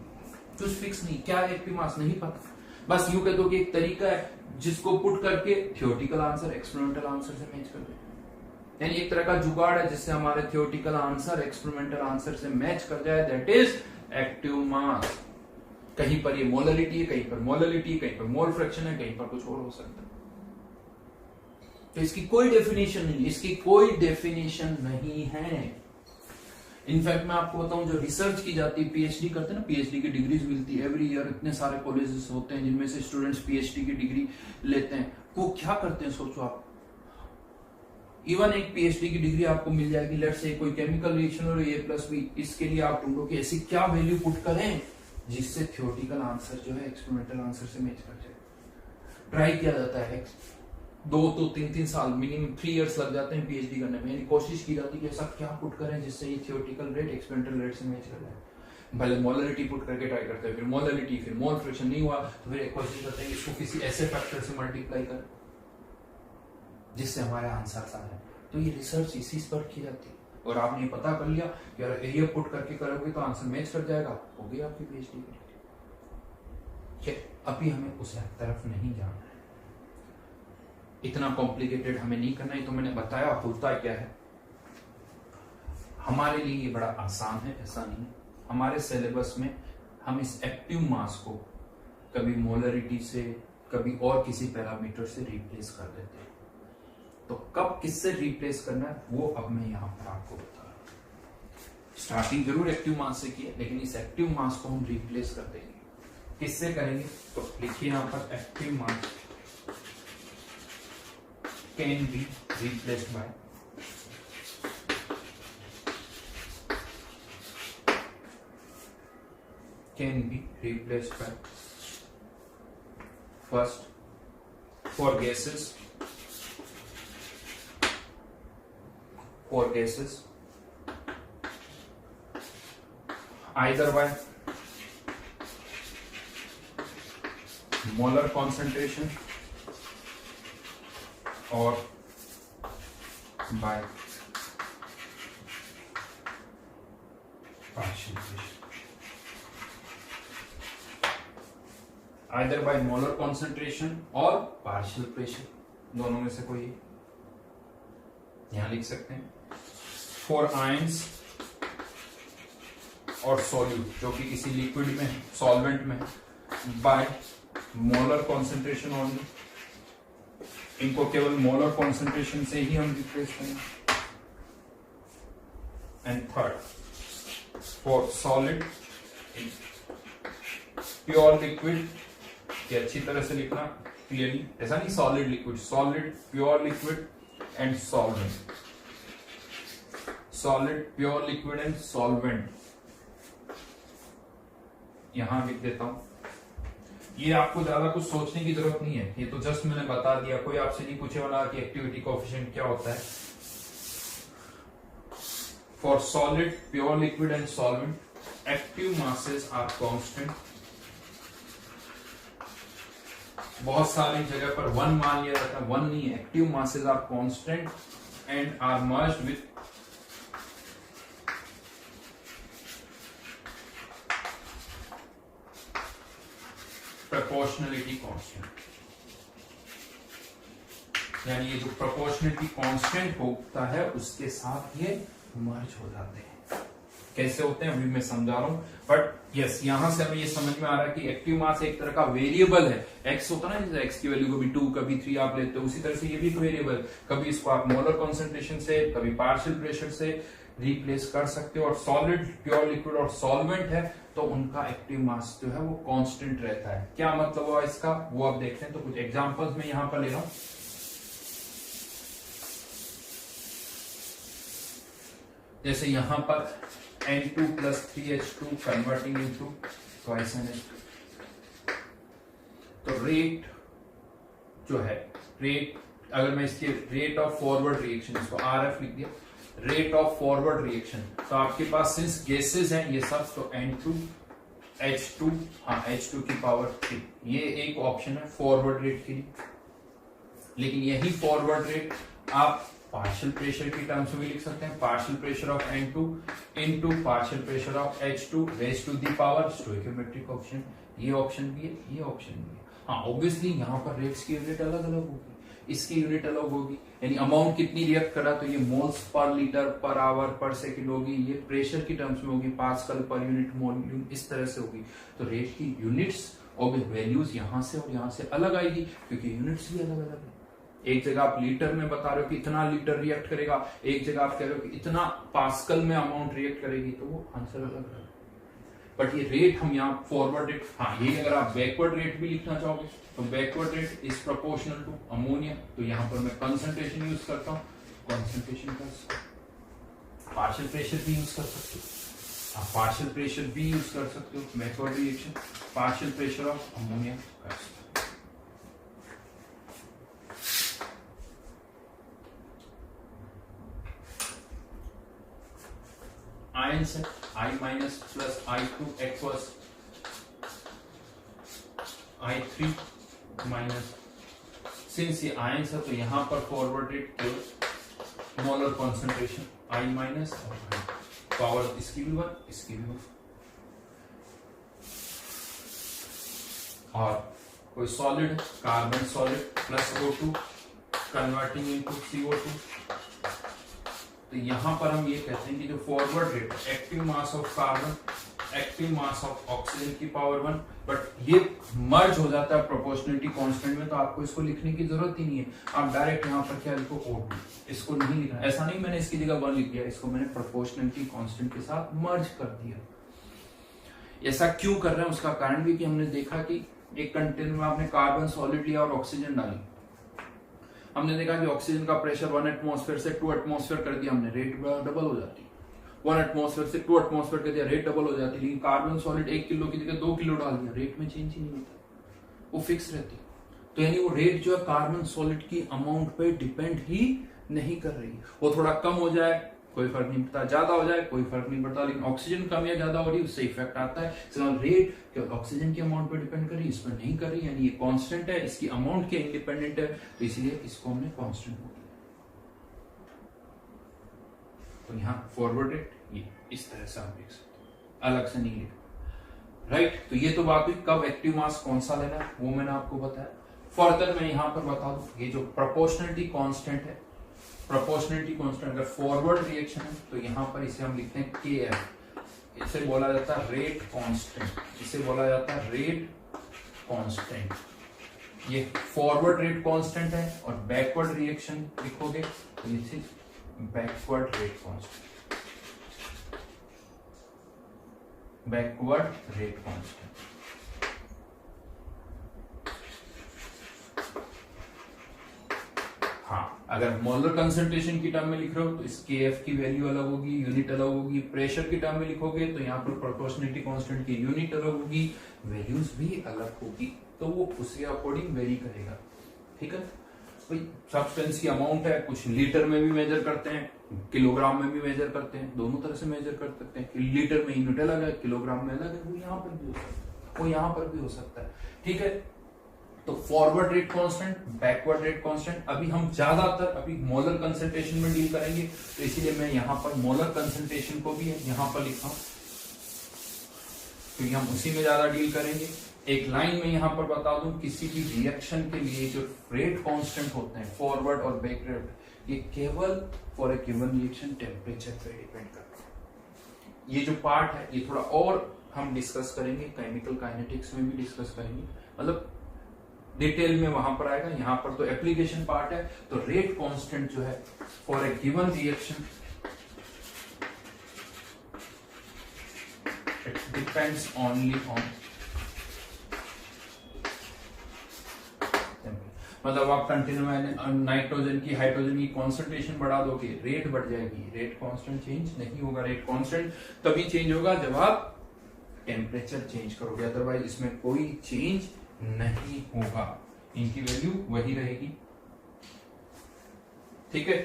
कुछ फिक्स नहीं, क्या एक्टिव मास नहीं पता। बस यूं कह दो कि एक तरीका है जिसको पुट करके थ्योरेटिकल आंसर एक्सपेरिमेंटल आंसर से मैच कर दे, यानी एक तरह का जुगाड़ है जिससे हमारे थ्योरेटिकल आंसर एक्सपेरिमेंटल आंसर से मैच कर जाए, दैट इज एक्टिव मास। कहीं पर ये मोलरिटी है, कहीं पर मोलरिटी, कहीं पर मोल फ्रैक्शन है, कहीं पर कुछ और हो सकता है। तो इसकी कोई डेफिनेशन नहीं, इसकी कोई डेफिनेशन नहीं है। इनफैक्ट मैं आपको बताऊं, जो रिसर्च की जाती है, पीएचडी करते हैं ना, पीएचडी की डिग्रीज मिलती है एवरी ईयर, इतने सारे कॉलेजेस होते हैं जिनमें से स्टूडेंट्स पीएचडी की डिग्री लेते हैं। वो क्या करते हैं सोचो आप, इवन एक पीएचडी की डिग्री आपको मिल जाएगी, लेट्स से कोई केमिकल रिएक्शन हो रही है A+B, इसके लिए आप ढूंढो कि ऐसी क्या वैल्यू पुट करें जिससे थ्योरेटिकल आंसर जो है एक्सपेरिमेंटल आंसर से मैच कर जाए। ट्राई किया जाता है 2 तो 3 साल, मिनिमम 3 इयर्स लग जाते हैं पीएचडी करने में, यानी कोशिश की जाती है कि ऐसा क्या पुट करें जिससे ये थ्योरेटिकल रेट एक्सपेरिमेंटल रेट से मैच कर जाए। पहले मोलरिटी पुट करके ट्राई करते हैं, फिर मोलरिटी, फिर मोल फ्रैक्शन, नहीं हुआ तो फिर कोशिश करते हैं इसको किसी ऐसे फैक्टर से मल्टीप्लाई करें जिससे हमारे आंसर आ जाए। तो ये रिसर्च इसी पर की जाती है, और आपने पता कर लिया कि अगर ये पुट करके करोगे तो आंसर मैच कर जाएगा, हो गई आपकी पीएचडी की डिग्री। अभी हमें उस तरफ नहीं जाना है, इतना कॉम्प्लिकेटेड हमें नहीं करना है। तो मैंने बताया होता क्या है, हमारे लिए ये बड़ा आसान है, ऐसा नहीं है। हमारे सिलेबस में हम इस एक्टिव मास को कभी मोलरिटी से, कभी और किसी पैरामीटर से रिप्लेस कर देते हैं। तो कब किससे रिप्लेस करना है वो अब मैं यहां पर आपको बता रहा हूं। स्टार्टिंग जरूर एक्टिव मास से की है, लेकिन इस एक्टिव मास को हम रिप्लेस कर देंगे। किससे करेंगे? तो लिखिए यहां पर active mass can be replaced by can be replaced by first for gases either by molar concentration or by partial pressure, either by molar concentration और partial pressure, दोनों में से कोई यहां लिख सकते हैं। फॉर आयंस और सॉल्यूट जो कि किसी लिक्विड में है, सॉल्वेंट में, बाय मोलर कॉन्सेंट्रेशन ओनली, इनको केवल मोलर कॉन्सेंट्रेशन से ही हम रिप्लेस करेंगे। And third for solid pure liquid, ये अच्छी तरह से लिखना क्लियरली, ऐसा नहीं solid liquid, solid pure liquid and solvent, solid pure liquid and solvent यहां लिख देता हूं। ये आपको ज्यादा कुछ सोचने की जरूरत नहीं है, ये तो जस्ट मैंने बता दिया। कोई आपसे नहीं पूछे वाला कि एक्टिविटी कोएफिशिएंट क्या होता है। For solid pure liquid and solvent active masses are constant. बहुत सारी जगह पर 1 मान लिया जाता है, 1 नहीं है। Active masses are constant and are merged with proportionality constant, यानी ये जो प्रोपोर्शनलिटी कांस्टेंट होता है उसके साथ ये मर्ज हो जाते हैं। कैसे होते हैं अभी मैं समझा रहा हूं, बट यस यहां से हमें ये समझ में आ रहा है कि एक्टिव मास एक तरह का वेरिएबल है। एक्स होता है ना, जैसे एक्स की वैल्यू कभी 2 कभी 3 आप लेते हो, उसी तरह से ये भी एक वेरिएबल, कभी इसको आप मोलर कॉन्सेंट्रेशन से, कभी पार्शियल प्रेशर से रिप्लेस कर सकते हो। और सॉलिड प्योर लिक्विड और सॉल्वेंट है तो उनका एक्टिव मास जो है वो कांस्टेंट रहता है। क्या मतलब हुआ इसका वो अब देखते हैं। तो कुछ एग्जांपल्स मैं यहां पर ले रहा हूं। जैसे यहां पर N2 plus 3H2 converting into twice NH2, तो रेट जो है, रेट अगर मैं इसके रेट ऑफ फॉरवर्ड रिएक्शन, इसको RF लिख दिया, रेट ऑफ फॉरवर्ड रिएक्शन, तो आपके पास सिंस गैसेस हैं ये सब, तो N2 H2, हाँ H2 की पावर 3, ये एक ऑप्शन है फॉरवर्ड रेट के लिए। लेकिन यही फॉरवर्ड रेट आप पार्शियल प्रेशर की टर्म्स में भी लिख सकते हैं। Partial pressure of N2 into partial pressure of H2 raise to the power stoichiometric option, ये ऑप्शन भी है, ये ऑप्शन भी है। हाँ ऑब्वियसली यहाँ पर रेट्स की यूनिट अलग अलग होगी, इसकी यूनिट अलग होगी, यानी अमाउंट कितनी रिएक्ट करा तो ये moles per litre per hour पर सेकेंड होगी, ये प्रेशर की टर्म्स में होगी, पास्कल पर यूनिट मोल इस तरह से होगी। तो रेट की यूनिट्स और वैल्यूज यहाँ से और यहाँ से अलग आएगी क्योंकि यूनिट्स भी अलग अलग है। एक जगह आप लीटर में बता रहे हो कि इतना लीटर रिएक्ट करेगा, एक जगह आप कह रहे हो कि इतना पास्कल में अमाउंट रिएक्ट करेगी, तो वो आंसर अलग है। बट ये रेट हम यहाँ फॉरवर्ड रेट, हाँ ये अगर आप बैकवर्ड रेट भी लिखना चाहोगे तो backward rate is proportional to ammonia, तो यहाँ पर मैं कंसंट्रेशन यूज करता हूँ, कंसंट्रेशन का पार्शियल प्रेशर भी यूज कर सकते हो, आप पार्शियल प्रेशर भी यूज कर सकते हो, backward reaction partial pressure of ammonia कर सकते हो। आयंस है I minus plus I2 aqueous I3 minus, since ये आयंस है तो यहां पर फॉरवर्ड रेट केवल मोलर कॉन्सेंट्रेशन I माइनस और पावर इसकी भी 1 इसकी भी 1। और कोई solid carbon solid plus O2 converting into CO2 तो यहां पर हम ये कहते हैं कि जो forward rate active mass of carbon, active mass of oxygen की पावर 1, बट ये मर्ज हो जाता है प्रोपोर्शनलिटी कांस्टेंट में, तो आपको इसको लिखने की जरूरत ही नहीं है। आप डायरेक्ट यहाँ पर क्या लिखो O2, इसको नहीं लिखना। ऐसा नहीं मैंने इसकी जगह 1 लिख दिया, इसको मैंने प्रोपोर्शनलिटी कांस्टेंट के साथ मर्ज कर दिया। ऐसा क्यों कर रहे हैं उसका कारण भी कि हमने देखा कि एक कंटेनर में आपने कार्बन सॉलिड लिया और ऑक्सीजन डाली, हमने देखा कि ऑक्सीजन का प्रेशर 1 एटमॉस्फेयर से 2 एटमॉस्फेयर कर दिया हमने, रेट डबल हो जाती। 1 एटमॉस्फेयर से 2 एटमॉस्फेयर कर दिया, रेट डबल हो जाती। लेकिन कार्बन सॉलिड 1 किलो की जगह 2 किलो डाल दिया, रेट में चेंज ही नहीं होता, वो फिक्स रहती। तो यानी वो रेट जो है कार्बन सॉलिड की अमाउंट पे डिपेंड ही नहीं कर रही है। वो थोड़ा कम हो जाए कोई फर्क नहीं पड़ता, ज्यादा हो जाए कोई फर्क नहीं पड़ता, लेकिन ऑक्सीजन कम या ज्यादा हो रही है उससे इफेक्ट आता है। रेट केवल ऑक्सीजन की अमाउंट पे डिपेंड कर रही है, इस पर नहीं कर रही, यानी ये कांस्टेंट है, इसकी अमाउंट के इंडिपेंडेंट है, तो इसलिए इसको हमने कांस्टेंट बोला। तो यहाँ फॉरवर्ड रेट ये इस तरह से आप लिख सकते हो, अलग से नहीं लिखा, राइट। तो ये तो बात हुई कब एक्टिव मास कौन सा लेना है, वो मैंने आपको बताया। फर्दर मैं यहाँ पर बता दूं, ये जो प्रोपोर्शनलिटी कांस्टेंट है, प्रोपोर्शनलिटी कांस्टेंट अगर फॉरवर्ड रिएक्शन है तो यहाँ पर इसे हम लिखते हैं KF, इसे बोला जाता है रेट कांस्टेंट, इसे बोला जाता है रेट कांस्टेंट। ये फॉरवर्ड रेट कांस्टेंट है, और बैकवर्ड रिएक्शन लिखोगे तो ये backward rate constant, backward rate constant. हाँ, अगर मोलर कंसंट्रेशन की टर्म में लिख रहे हो तो इस KF की वैल्यू अलग होगी, यूनिट अलग होगी। प्रेशर की टर्म में लिखोगे तो यहाँ पर प्रोपोर्शनलिटी कांस्टेंट की यूनिट अलग होगी, वैल्यूज भी अलग होगी, तो वो उसके अकॉर्डिंग वेरी करेगा। ठीक है भाई, सब्सटेंस की अमाउंट है, कुछ लीटर में भी मेजर करते हैं, किलोग्राम में भी मेजर करते हैं, दोनों तरह से मेजर कर सकते हैं। लीटर में यूनिट अलग है, किलोग्राम में अलग है, वो यहाँ पर भी हो सकता है, वो यहाँ पर भी हो सकता है। ठीक है, तो forward rate constant, backward rate constant. अभी हम ज्यादातर अभी मोलर कंसंट्रेशन में डील करेंगे, तो इसीलिए मैं यहाँ पर मोलर कंसंट्रेशन को भी यहाँ पर लिखा हूं, क्योंकि हम उसी में ज्यादा डील करेंगे। एक लाइन में यहाँ पर बता दूं, किसी भी रिएक्शन के लिए जो रेट कांस्टेंट होते हैं फॉरवर्ड और बैक रेट, ये केवल for a given reaction temperature पे डिपेंड करता है। ये जो पार्ट है ये थोड़ा और हम डिस्कस करेंगे, केमिकल काइनेटिक्स में भी डिस्कस करेंगे, मतलब डिटेल में वहां पर आएगा। यहाँ पर तो एप्लीकेशन पार्ट है। तो रेट कांस्टेंट जो है for a given reaction, it depends only on, मतलब आप कंटेनर में नाइट्रोजन की हाइड्रोजन की कॉन्सेंट्रेशन बढ़ा दोगे, रेट बढ़ जाएगी, रेट कांस्टेंट चेंज नहीं होगा। रेट कांस्टेंट तभी चेंज होगा जब आप टेम्परेचर चेंज करोगे, अदरवाइज इसमें कोई चेंज नहीं होगा, इनकी वैल्यू वही रहेगी। ठीक है,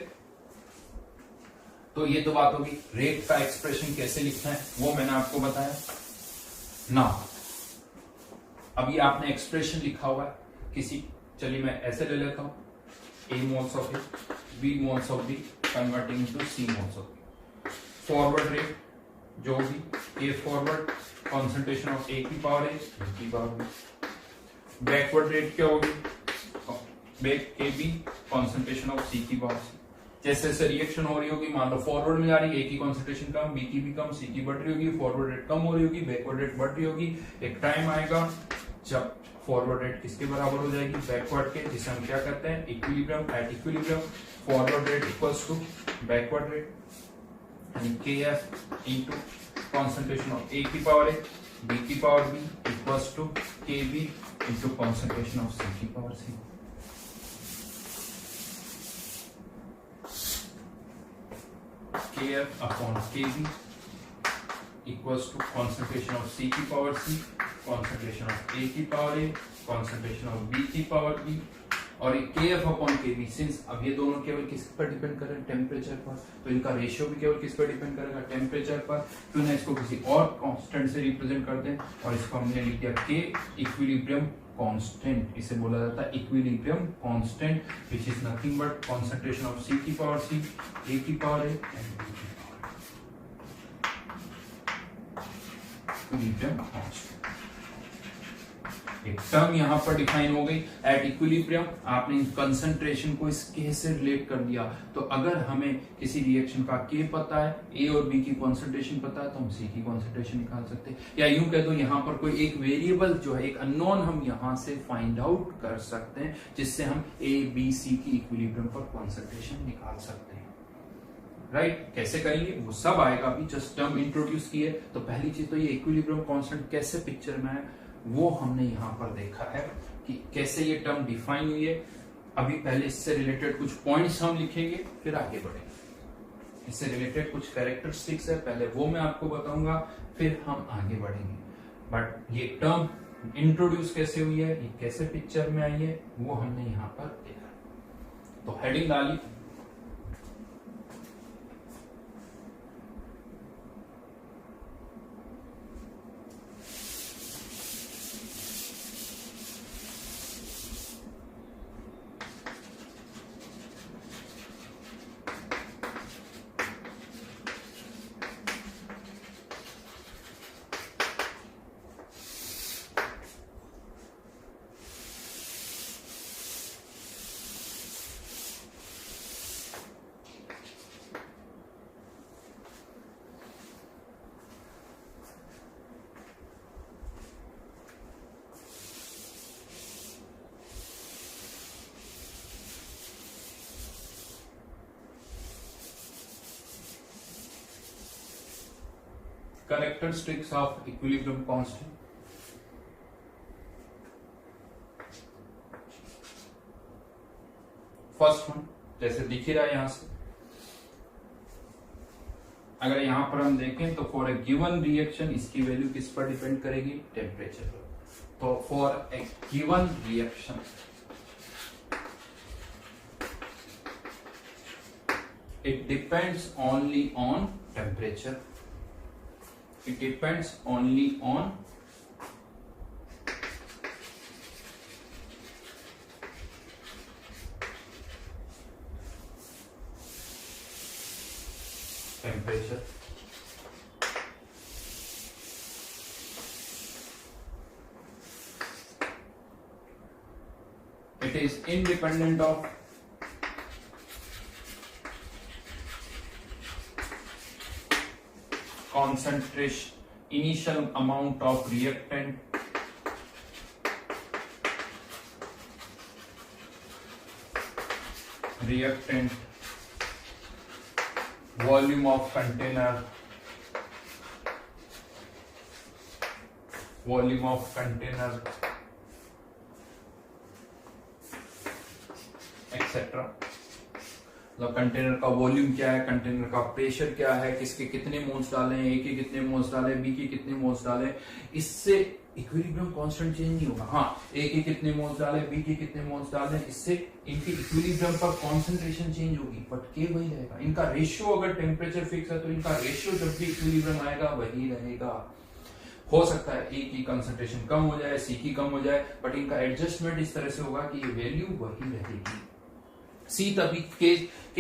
तो ये तो बात होगी। रेट का एक्सप्रेशन कैसे लिखना है वो मैंने आपको बताया ना। अभी आपने एक्सप्रेशन लिखा हुआ है किसी, चलिए मैं ऐसे ले लेता हूं, A moles of A, B moles of B converting into C moles of B। Forward rate जो भी A forward concentration of A की पावर A की पावर B। बैकवर्ड रेट क्या होगी, back AB concentration of C की power C। जैसे जैसे reaction हो रही होगी, मान लो फॉरवर्ड में जा रही है, A की कॉन्सेंट्रेशन कम, B की भी कम, C की बढ़ रही होगी, फॉरवर्ड रेट कम हो रही होगी, बैकवर्ड रेट बढ़ रही होगी। एक टाइम आएगा जब फॉरवर्ड रेट किसके बराबर हो जाएगी, बैकवर्ड के, जिसे हम क्या करते हैं equilibrium. At equilibrium forward rate equals to backward rate, यानी KF into concentration of A की पावर A, B की power B equals to KB into concentration of C की power C। KF upon KB equals to concentration of C की power C, concentration of A की power A, concentration of B की power B, और ये KF upon KB, since अब ये दोनों केवल किस पर डिपेंड कर रहे हैं, टेम्परेचर पर, तो इनका रेशियो भी केवल किस पर डिपेंड करेगा, टेम्परेचर पर। क्यों ना इसको किसी और कांस्टेंट से रिप्रेजेंट करते हैं, और इसको हमने लिख दिया K इक्विलिब्रियम कांस्टेंट, इसे बोला जाता है equilibrium constant, which is nothing but concentration of C की पावर C, A की पावर A एंड B की पावर इक्विलिब्रियम कांस्टेंट। एक टर्म यहां पर डिफाइन हो गई एट इक्विलिब्रियम। आपने कंसंट्रेशन को इस के से रिलेट कर दिया। तो अगर हमें किसी रिएक्शन का के पता है, ए और बी की कंसंट्रेशन पता है, तो हम सी की कंसंट्रेशन निकाल सकते हैं। या यूं कह दो यहां पर कोई एक वेरिएबल जो है, एक अननोन, हम यहां से फाइंड आउट कर सकते हैं, जिससे हम ए बी सी की इक्विलिब्रियम पर कंसंट्रेशन निकाल सकते हैं। राइट कैसे करेंगे वो सब आएगा, अभी जस्ट टर्म इंट्रोड्यूस किए। तो पहली चीज तो ये इक्विलिब्रियम कांस्टेंट कैसे पिक्चर में है वो हमने यहां पर देखा है कि कैसे ये टर्म डिफाइन हुई है। अभी पहले इससे रिलेटेड कुछ पॉइंट्स हम लिखेंगे, फिर आगे बढ़ेंगे। इससे रिलेटेड कुछ कैरेक्टरिस्टिक्स है, पहले वो मैं आपको बताऊंगा, फिर हम आगे बढ़ेंगे। बट ये टर्म इंट्रोड्यूस कैसे हुई है, ये कैसे पिक्चर में आई है, वो हमने यहां पर देखा। तो हेडिंग डाली, characteristics of equilibrium constant। First one जैसे दिख ही रहा है यहां से, अगर यहां पर हम देखें तो फॉर ए गिवन रिएक्शन इसकी वैल्यू किस पर डिपेंड करेगी, टेम्परेचर पर। तो for a given reaction it depends only on temperature, it depends only on temperature। it is independent of concentration, initial amount of reactant, volume of container, etc। मतलब container का volume क्या है, container का pressure क्या है, किसके कितने moles डाले, ए के कितने मोल्स डाले, बी के कितने मोल्स डाले, इससे इक्विलिब्रियम कांस्टेंट चेंज नहीं होगा। हाँ, ए के कितने मोल्स डाले, बी के कितने मोल्स डाले, इससे इनकी इक्विलिब्रियम पर कॉन्सेंट्रेशन चेंज होगी, बट के वही रहेगा। इनका रेशियो अगर टेम्परेचर फिक्स है तो इनका रेशियो जब भी इक्विलिब्रियम आएगा वही रहेगा। हो सकता है ए की कंसेंट्रेशन कम हो जाए, सी की कम हो जाए, बट इनका एडजस्टमेंट इस तरह से होगा कि ये वैल्यू वही रहेगी। सी तभी के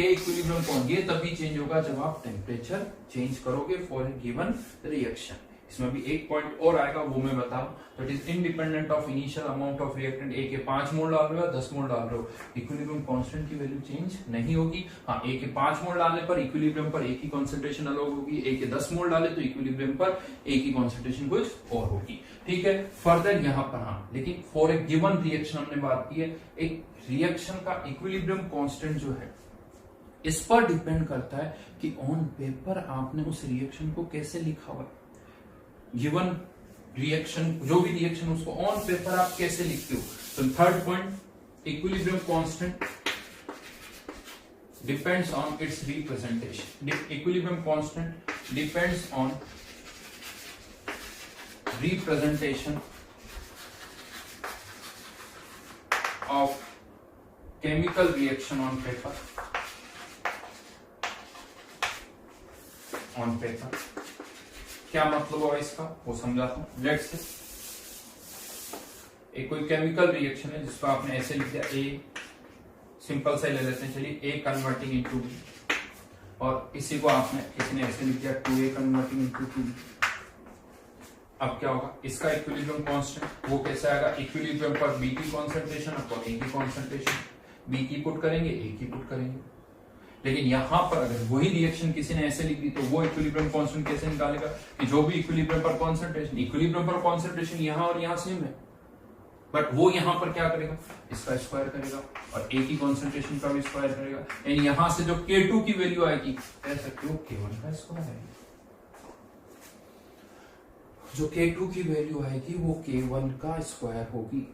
इक्विलिब्रियम कौन, ये तभी चेंज होगा जब आप टेम्परेचर चेंज करोगे फॉर ए गिवन रिएक्शन। इसमें भी एक पॉइंट और आएगा, वो मैं बताऊं। तो it is independent of initial amount of reactant. A के 5 मोल डाल रहे हो, 10 मोल डाल रहे हो, इक्विलिब्रियम कांस्टेंट की वैल्यू चेंज नहीं होगी। हाँ, ए के 5 मोल डालने पर इक्विलिब्रियम पर ए की कॉन्सेंट्रेशन अलग होगी, ए के 10 मोल डाले तो इक्विलिब्रियम पर ए की कॉन्सेंट्रेशन कुछ और होगी। ठीक है, फर्दर यहाँ पर हाँ, लेकिन फॉर ए गिवन रिएक्शन हमने बात की है। एक रिएक्शन का इक्विलिब्रियम कांस्टेंट जो है इस पर डिपेंड करता है कि ऑन पेपर आपने उस रिएक्शन को कैसे लिखा हुआ है। गिवन रिएक्शन, जो भी रिएक्शन उसको ऑन पेपर आप कैसे लिखते हो। तो third point, equilibrium constant depends on it's representation. Equilibrium constant depends on representation of chemical reaction on paper. On paper क्या मतलब हुआ इसका, वो समझाता हूं। लेट्स से एक कोई केमिकल रिएक्शन है जिसको आपने ऐसे लिख दिया, ए सिंपल सा ले लेते हैं, चलिए ए कन्वर्टिंग इनटू बी, और इसी को आपने किसी ने ऐसे लिख दिया 2a कन्वर्टिंग इनटू 2b। अब क्या होगा, इसका इक्विलिब्रियम कांस्टेंट वो कैसा आएगा, इक्विलिब्रियम पर बी की कॉन्सेंट्रेशन अपॉन ए की कॉन्सेंट्रेशन, बी की पुट करेंगे ए की पुट करेंगे। लेकिन यहां पर अगर वही रिएक्शन किसी ने ऐसे लिख दी तो वो इक्विलिब्रियम कांस्टेंट कैसे निकालेगा कि जो भी इक्विलिब्रियम पर कॉन्सेंट्रेशन यहां और यहां सेम है, बट वो यहां पर क्या करेगा, इसका स्क्वायर करेगा और ए की कॉन्सेंट्रेशन का भी स्क्वायर करेगा, यानी यहां से जो K2 की वैल्यू आएगी कह सकते हो K1 का स्क्वायर है। जो K2 की वैल्यू आएगी वो K1 का स्क्वायर होगी।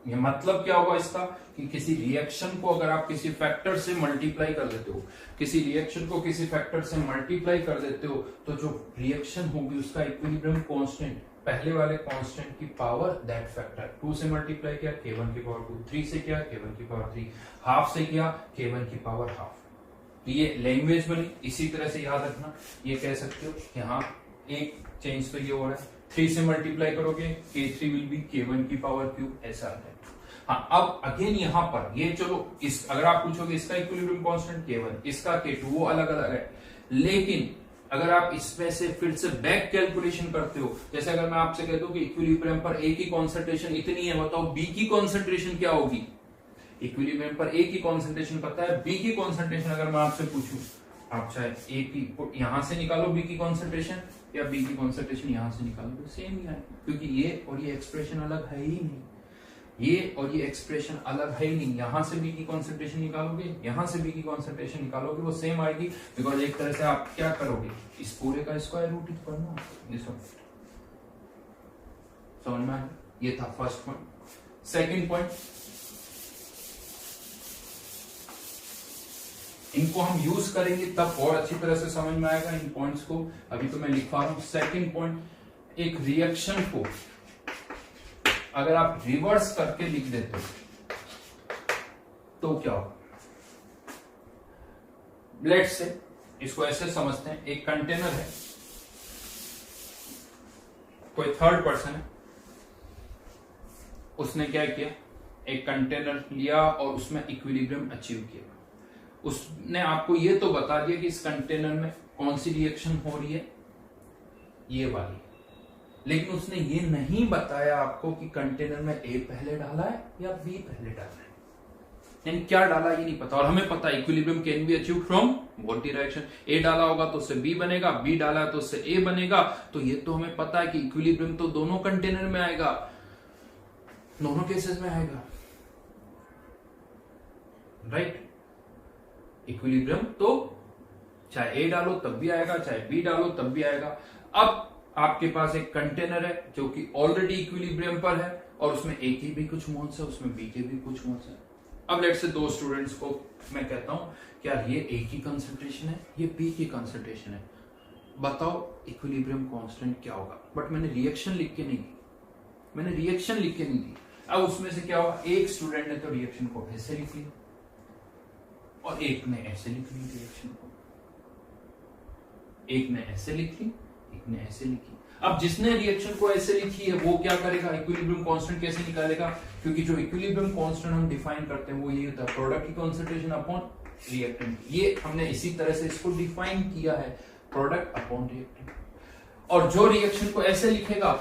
ये मतलब क्या होगा इसका कि किसी रिएक्शन को अगर आप किसी फैक्टर से मल्टीप्लाई कर देते हो, किसी रिएक्शन को किसी फैक्टर से मल्टीप्लाई कर देते हो, तो जो रिएक्शन होगी उसका इक्विलिब्रियम कांस्टेंट पहले वाले कांस्टेंट की पावर दैट फैक्टर, 2 से मल्टीप्लाई किया K1 की पावर 2, 3 से किया K1 की पावर 3, हाफ से किया K1 की पावर हाफ। ये लैंग्वेज बनी, इसी तरह से याद रखना, ये कह सकते हो यहाँ एक चेंज तो ये हो रहा है, 3 से मल्टीप्लाई करोगे K3 विल बी K1 की पावर क्यूब, ऐसा है। हाँ, अब अगेन यहां पर ये चलो इस अगर आप पूछोगे इसका इक्विलिब्रियम कांस्टेंट K1, इसका K2, वो अलग अलग है, लेकिन अगर आप इसमें से फिर से बैक कैलकुलेशन करते हो, जैसे अगर मैं आपसे कहता हूं कि इक्विलिब्रियम पर A की कॉन्सेंट्रेशन इतनी है, बताओ B की कॉन्सेंट्रेशन क्या होगी। इक्विलिब्रियम पर A की कॉन्सेंट्रेशन पता है, B की कॉन्सेंट्रेशन अगर मैं आपसे पूछूं, आप चाहे A की यहां से निकालो B की कॉन्सेंट्रेशन या B की कॉन्सेंट्रेशन यहां से निकालो, तो सेम ही है, क्योंकि ये और ये एक्सप्रेशन अलग है ही नहीं, ये और ये एक्सप्रेशन अलग है ही नहीं। यहां से B की कॉन्सेंट्रेशन निकालोगे, यहां से B की कॉन्सेंट्रेशन निकालोगे, वो सेम आएगी, बिकॉज एक तरह से आप क्या करोगे, इस पूरे का स्क्वायर रूट ही करना। समझ में आया, ये था फर्स्ट पॉइंट। सेकंड पॉइंट, इनको हम यूज करेंगे तब और अच्छी तरह से समझ में आएगा इन पॉइंट्स को, अभी तो मैं लिखवा रहा हूं। सेकंड पॉइंट, एक रिएक्शन को अगर आप रिवर्स करके लिख देते हो तो क्या होगा। लेट्स से इसको ऐसे समझते हैं, एक कंटेनर है, कोई थर्ड पर्सन है, उसने क्या किया, एक कंटेनर लिया और उसमें इक्विलिब्रियम अचीव किया। उसने आपको ये तो बता दिया कि इस कंटेनर में कौन सी रिएक्शन हो रही है, ये वाली, लेकिन उसने ये नहीं बताया आपको कि कंटेनर में A पहले डाला है या B पहले डाला है, यानी क्या डाला ये नहीं पता। और हमें पता है equilibrium can be achieved from both direction, A डाला होगा तो उससे B बनेगा, B डाला है तो उससे A बनेगा, तो ये तो हमें पता है कि इक्विलिब्रियम तो दोनों कंटेनर में आएगा, दोनों केसेस में आएगा, राइट। इक्विलिब्रियम तो चाहे A डालो तब भी आएगा, चाहे B डालो तब भी आएगा। अब आपके पास एक कंटेनर है जो कि ऑलरेडी इक्विलिब्रियम पर है और उसमें A की भी कुछ मोल्स है, उसमें B के भी कुछ मोल्स है। अब लेट्स से दो स्टूडेंट्स को मैं कहता हूं क्या ये A की कंसंट्रेशन है, ये B की कंसंट्रेशन है, बताओ इक्विलिब्रियम कांस्टेंट क्या होगा। बट मैंने रिएक्शन लिख के नहीं दी, अब उसमें से क्या हुआ, एक स्टूडेंट ने तो रिएक्शन को ऐसे लिख लिया और एक ने ऐसे लिख ली रिएक्शन को, एक ने ऐसे लिख ली, एक ने ऐसे लिखी। अब जिसने रिएक्शन को ऐसे लिखी है वो क्या करेगा, इक्विलिब्रियम कांस्टेंट कैसे निकालेगा, क्योंकि जो इक्विलिब्रियम कांस्टेंट हम डिफाइन करते हैं वो ये होता है प्रोडक्ट की कॉन्सेंट्रेशन अपॉन रिएक्टेंट। ये हमने इसी तरह से इसको डिफाइन किया है, प्रोडक्ट अपॉन रिएक्टेंट। और जो रिएक्शन को ऐसे लिखेगा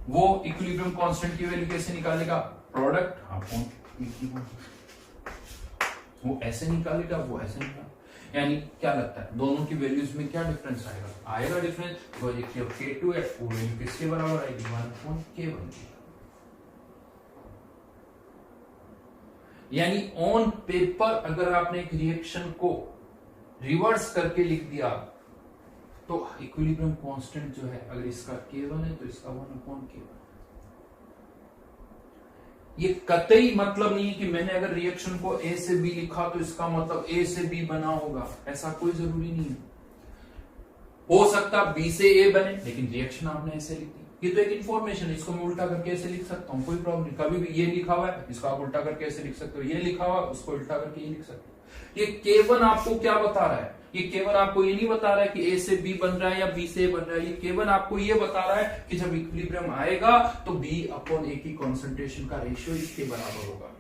वो इक्विलिब्रियम कांस्टेंट की वैल्यू कैसे निकालेगा, प्रोडक्ट अपॉन इक्विलिब्रियम, वो ऐसे निकालेगा, वो ऐसे निकालेगा। यानी क्या लगता है दोनों की वैल्यूज में क्या डिफरेंस आएगा डिफरेंस, K2 है वो वैल्यू किसके बराबर आएगी, 1/K1। यानी ऑन पेपर अगर आपने एक रिएक्शन को रिवर्स करके लिख दिया तो इक्विलिब्रियम कांस्टेंट जो है, अगर इसका K1 है तो इसका 1/K1। ये कतई मतलब नहीं है कि मैंने अगर रिएक्शन को A से B लिखा तो इसका मतलब A से B बना होगा, ऐसा कोई जरूरी नहीं है। हो सकता B से A बने लेकिन रिएक्शन आपने ऐसे लिख दी, ये तो एक इंफॉर्मेशन है, इसको मैं उल्टा करके ऐसे लिख सकता हूं, कोई प्रॉब्लम नहीं। कभी भी ये लिखा हुआ है इसको आप उल्टा करके ऐसे लिख सकते हो, ये लिखा हुआ है उसको उल्टा करके ये लिख सकते हो। ये K1 आपको क्या बता रहा है, ये केवल आपको ये नहीं बता रहा है कि ए से बी बन रहा है या बी से ए बन रहा है, ये केवल आपको ये बता रहा है कि जब इक्विलिब्रियम आएगा तो बी अपॉन ए की कॉन्सेंट्रेशन का रेशियो इसके बराबर होगा।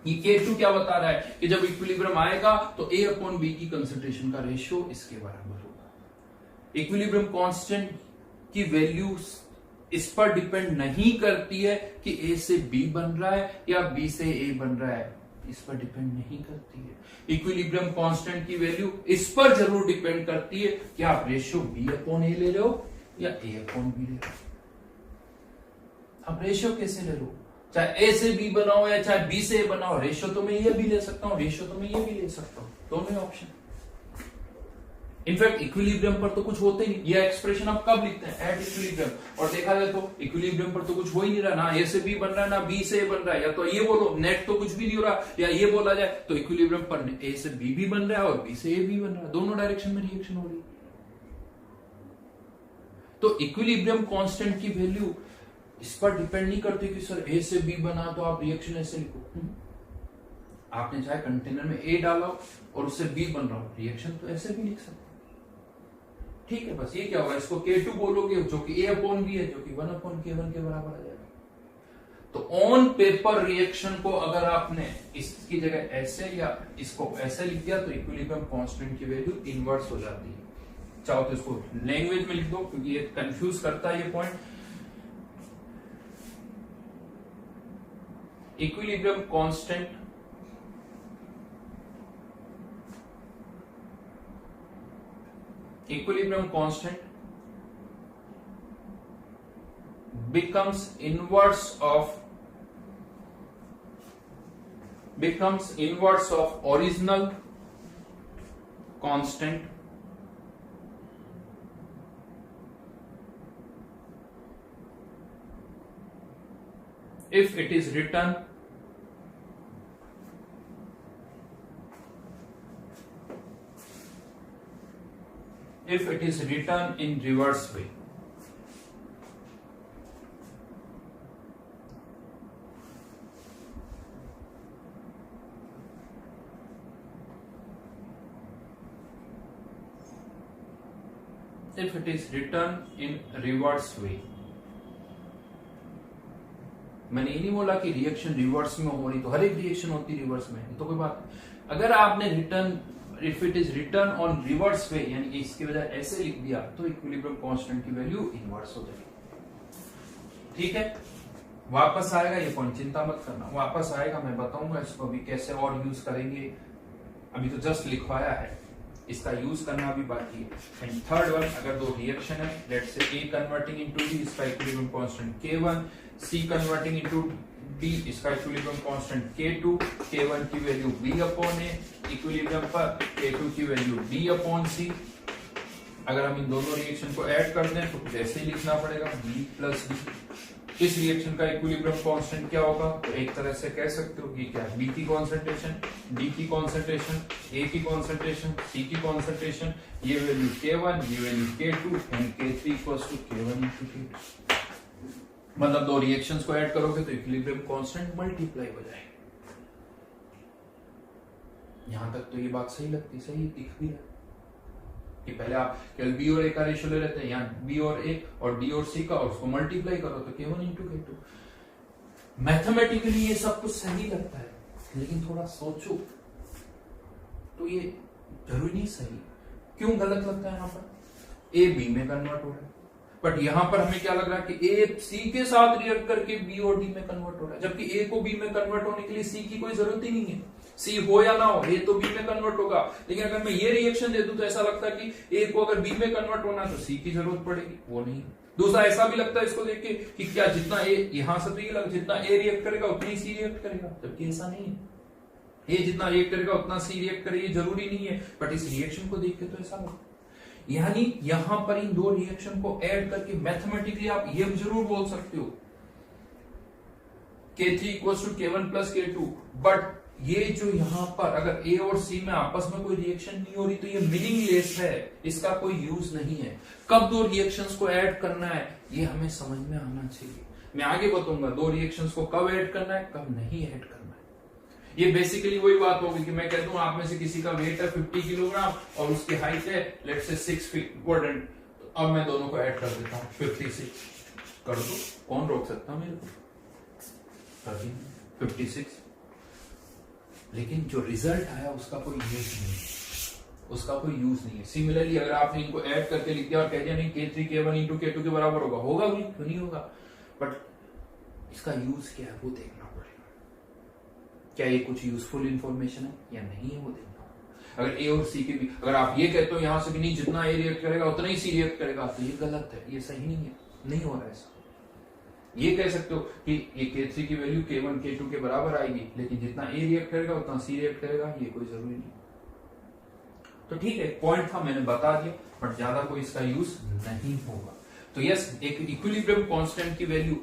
ये K2 क्या बता रहा है कि जब इक्विलिब्रियम आएगा तो A अपॉन बी की कंसंट्रेशन का रेशियो इसके बराबर होगा। इक्विलिब्रियम कांस्टेंट की वैल्यू इस पर डिपेंड नहीं करती है कि A से B बन रहा है या B से A बन रहा है, इस पर डिपेंड नहीं करती है। इक्विलिब्रियम कांस्टेंट की वैल्यू इस पर जरूर डिपेंड करती है कि आप रेशियो B अपॉन A ले रहे हो या A अपॉन B ले रहे हो। आप रेशियो कैसे ले लो, चाहे A से B बनाओ या चाहे B से A बनाओ, रेशियो तो मैं ये भी ले सकता हूं, रेशियो तो मैं ये भी ले सकता हूं, दोनों ऑप्शन। इनफैक्ट इक्विलिब्रियम पर तो कुछ होते ही नहीं, ये एक्सप्रेशन आप कब लिखते हैं, एट इक्विलिब्रियम, और देखा जाए तो इक्विलिब्रियम पर तो कुछ हो ही नहीं रहा, ना A से B बन रहा है ना B से A बन रहा है, या तो ये बोलो नेट तो कुछ भी नहीं हो रहा, या ये बोला जाए तो इक्विलिब्रियम पर A से B भी बन रहा है और B से A भी बन रहा है, दोनों डायरेक्शन में रिएक्शन हो रही है। तो इक्विलिब्रियम कांस्टेंट की वैल्यू इस पर डिपेंड नहीं करती कि सर A से B बना तो आप रिएक्शन ऐसे लिखो। आपने चाहे कंटेनर में A डाला और उससे B बन रहा हो, रिएक्शन तो ऐसे भी लिख सकते हैं, ठीक है। बस ये क्या होगा, इसको K2 बोलोगे जो कि A अपॉन B है, जो कि 1 अपॉन K1 के बराबर आ जाएगा। तो ऑन पेपर रिएक्शन को अगर आपने इसकी जगह ऐसे या इसको ऐसे लिख दिया तो इक्विलिब्रियम कांस्टेंट की वैल्यू इनवर्स हो जाती है। चाहो तो इसको लैंग्वेज में लिख दो क्योंकि ये कंफ्यूज करता है ये point. Equilibrium constant becomes inverse of original constant if it is written in reverse way। If it is written in reverse way, मैंने ये नहीं बोला कि रिएक्शन रिवर्स में हो रही, तो हर एक रिएक्शन होती रिवर्स में, तो कोई बात नहीं। अगर आपने return if it is return on reverse way, यानी कि इसकी वजह ऐसे लिख दिया तो इक्विलिब्रियम कांस्टेंट की वैल्यू इनवर्स हो जाएगी, ठीक है। वापस आएगा ये पॉइंट, चिंता मत करना, वापस आएगा, मैं बताऊंगा इसको अभी कैसे और यूज करेंगे। अभी तो जस्ट लिखवाया है, इसका यूज करना भी बाकी है। एंड थर्ड वन, अगर दो रिएक्शन है, let's say A converting into D, इसका equilibrium constant K1, C converting into D, इसका इक्विलिब्रियम कांस्टेंट K2, K1 की value B upon A, equilibrium पर K2 की वैल्यू D अपॉन C। अगर हम इन दोनों रिएक्शन को ऐड कर दें तो कुछ ऐसे ही लिखना पड़ेगा, B प्लस D। इस रिएक्शन का इक्विलिब्रियम कांस्टेंट क्या होगा, तो एक तरह से कह सकते हो कि क्या, B की कॉन्सेंट्रेशन, D की कॉन्सेंट्रेशन, A की कॉन्सेंट्रेशन, C की कॉन्सेंट्रेशन, ये वैल्यू K1, ये value K2 and K3 equals to K1 into K2। मतलब दो रिएक्शंस को ऐड करोगे तो इक्विलिब्रियम कांस्टेंट मल्टीप्लाई हो जाएगा। यहां तक तो ये बात सही लगती, सही दिख भी रहा कि पहले आप केवल B और A का रेशियो ले लेते हैं, यहाँ B और A और D और C का, और उसको मल्टीप्लाई करो तो K1 इंटू K2। मैथमेटिकली ये सब कुछ सही लगता है, लेकिन थोड़ा सोचो तो ये जरूरी नहीं सही। क्यों गलत लगता है? यहाँ पर A B में कन्वर्ट हो रहा है, बट यहां पर हमें क्या लग रहा है कि A C के साथ रिएक्ट करके B और D में कन्वर्ट हो रहा है, जबकि A को B में कन्वर्ट होने के लिए C की कोई जरूरत ही नहीं है। C हो या ना हो, A तो B में कन्वर्ट होगा। लेकिन अगर मैं ये रिएक्शन दे दूं तो ऐसा लगता है कि A को अगर B में कन्वर्ट होना है तो C की जरूरत पड़ेगी, वो नहीं। दूसरा ऐसा भी लगता है इसको देख के कि क्या जितना A, यहां से तो ये लग, जितना A रिएक्ट करेगा उतना ही C रिएक्ट करेगा, जबकि ऐसा नहीं है। A जितना रिएक्ट करेगा उतना C रिएक्ट करे, ये जरूरी नहीं है, बट इस रिएक्शन को देख के तो ऐसा लगता है। यानी यहां पर इन दो रिएक्शन को ऐड करके मैथमेटिकली आप ये जरूर बोल सकते हो K3 equals to K1 plus K2, but ये जो यहां पर अगर A और C में आपस में कोई रिएक्शन नहीं हो रही तो ये मीनिंगलेस है, इसका कोई यूज नहीं है। कब दो रिएक्शंस को ऐड करना है ये हमें समझ में आना चाहिए। मैं आगे बताऊंगा दो रिएक्शंस को कब ऐड करना है, कब नहीं ऐड करना है। ये बेसिकली वही बात होगी कि मैं कहता हूं आप में से किसी का वेट है 50 किलोग्राम और उसकी हाइट है लेट्स से 6 फीट इम्पोर्टेंट, तो अब मैं दोनों को ऐड कर देता हूं 56 कर दो, कौन रोक सकता मेरे को, 56, लेकिन जो रिजल्ट आया उसका कोई यूज नहीं है, उसका कोई यूज नहीं है। सिमिलरली अगर आपने इनको ऐड करके लिख दिया और कह दिया नहीं K3 K1 इंटू K2 के बराबर होगा, होगा भी क्यों नहीं होगा, बट इसका यूज क्या है वो देखना पड़ेगा, क्या ये कुछ यूजफुल इंफॉर्मेशन है या नहीं है वो देखना पड़ेगा। अगर ए और सी के भी अगर आप ये कहते हो यहां से कि नहीं जितना ए रिएक्ट करेगा उतना ही सी रिएक्ट करेगा, तो ये गलत है, ये सही नहीं है, नहीं हो रहा है ऐसा। ये कह सकते हो कि ये K3 की वैल्यू K1 K2 के बराबर आएगी, लेकिन जितना ए रिएक्ट करेगा उतना सी रिएक्ट करेगा, ये कोई जरूरी नहीं। तो ठीक है, पॉइंट था मैंने बता दिया, बट ज्यादा कोई इसका यूज नहीं होगा। तो यस, एक इक्विलिब्रियम कांस्टेंट की वैल्यू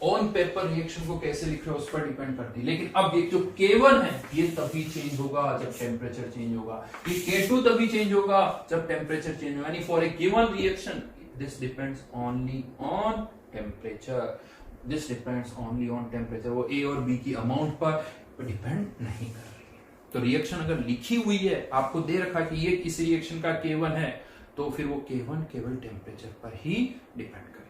ऑन पेपर रिएक्शन को कैसे लिख रहे हो उस पर डिपेंड करती है, लेकिन अब ये जो K1 है ये तभी चेंज होगा जब टेम्परेचर चेंज होगा, ये K2 तभी चेंज होगा जब टेम्परेचर चेंज होगा, यानी for a given reaction this depends only on temperature, this depends only on temperature, वो ए और बी की अमाउंट पर डिपेंड नहीं कर रही है। तो रिएक्शन अगर लिखी हुई है, आपको दे रखा कि ये इस रिएक्शन का K1 है, तो फिर वो K1 केवल टेम्परेचर पर ही डिपेंड करेगा।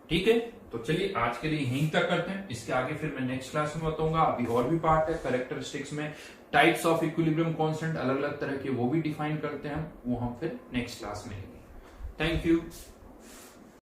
ठीक है, तो चलिए आज के लिए यहीं तक करते हैं, इसके आगे फिर मैं नेक्स्ट क्लास में बताऊंगा। अभी और भी पार्ट है, कैरेक्टरिस्टिक्स में टाइप्स ऑफ इक्विलिब्रियम कांस्टेंट अलग अलग तरह के वो भी डिफाइन करते हैं, वो हम फिर नेक्स्ट क्लास में लेंगे। Thank you.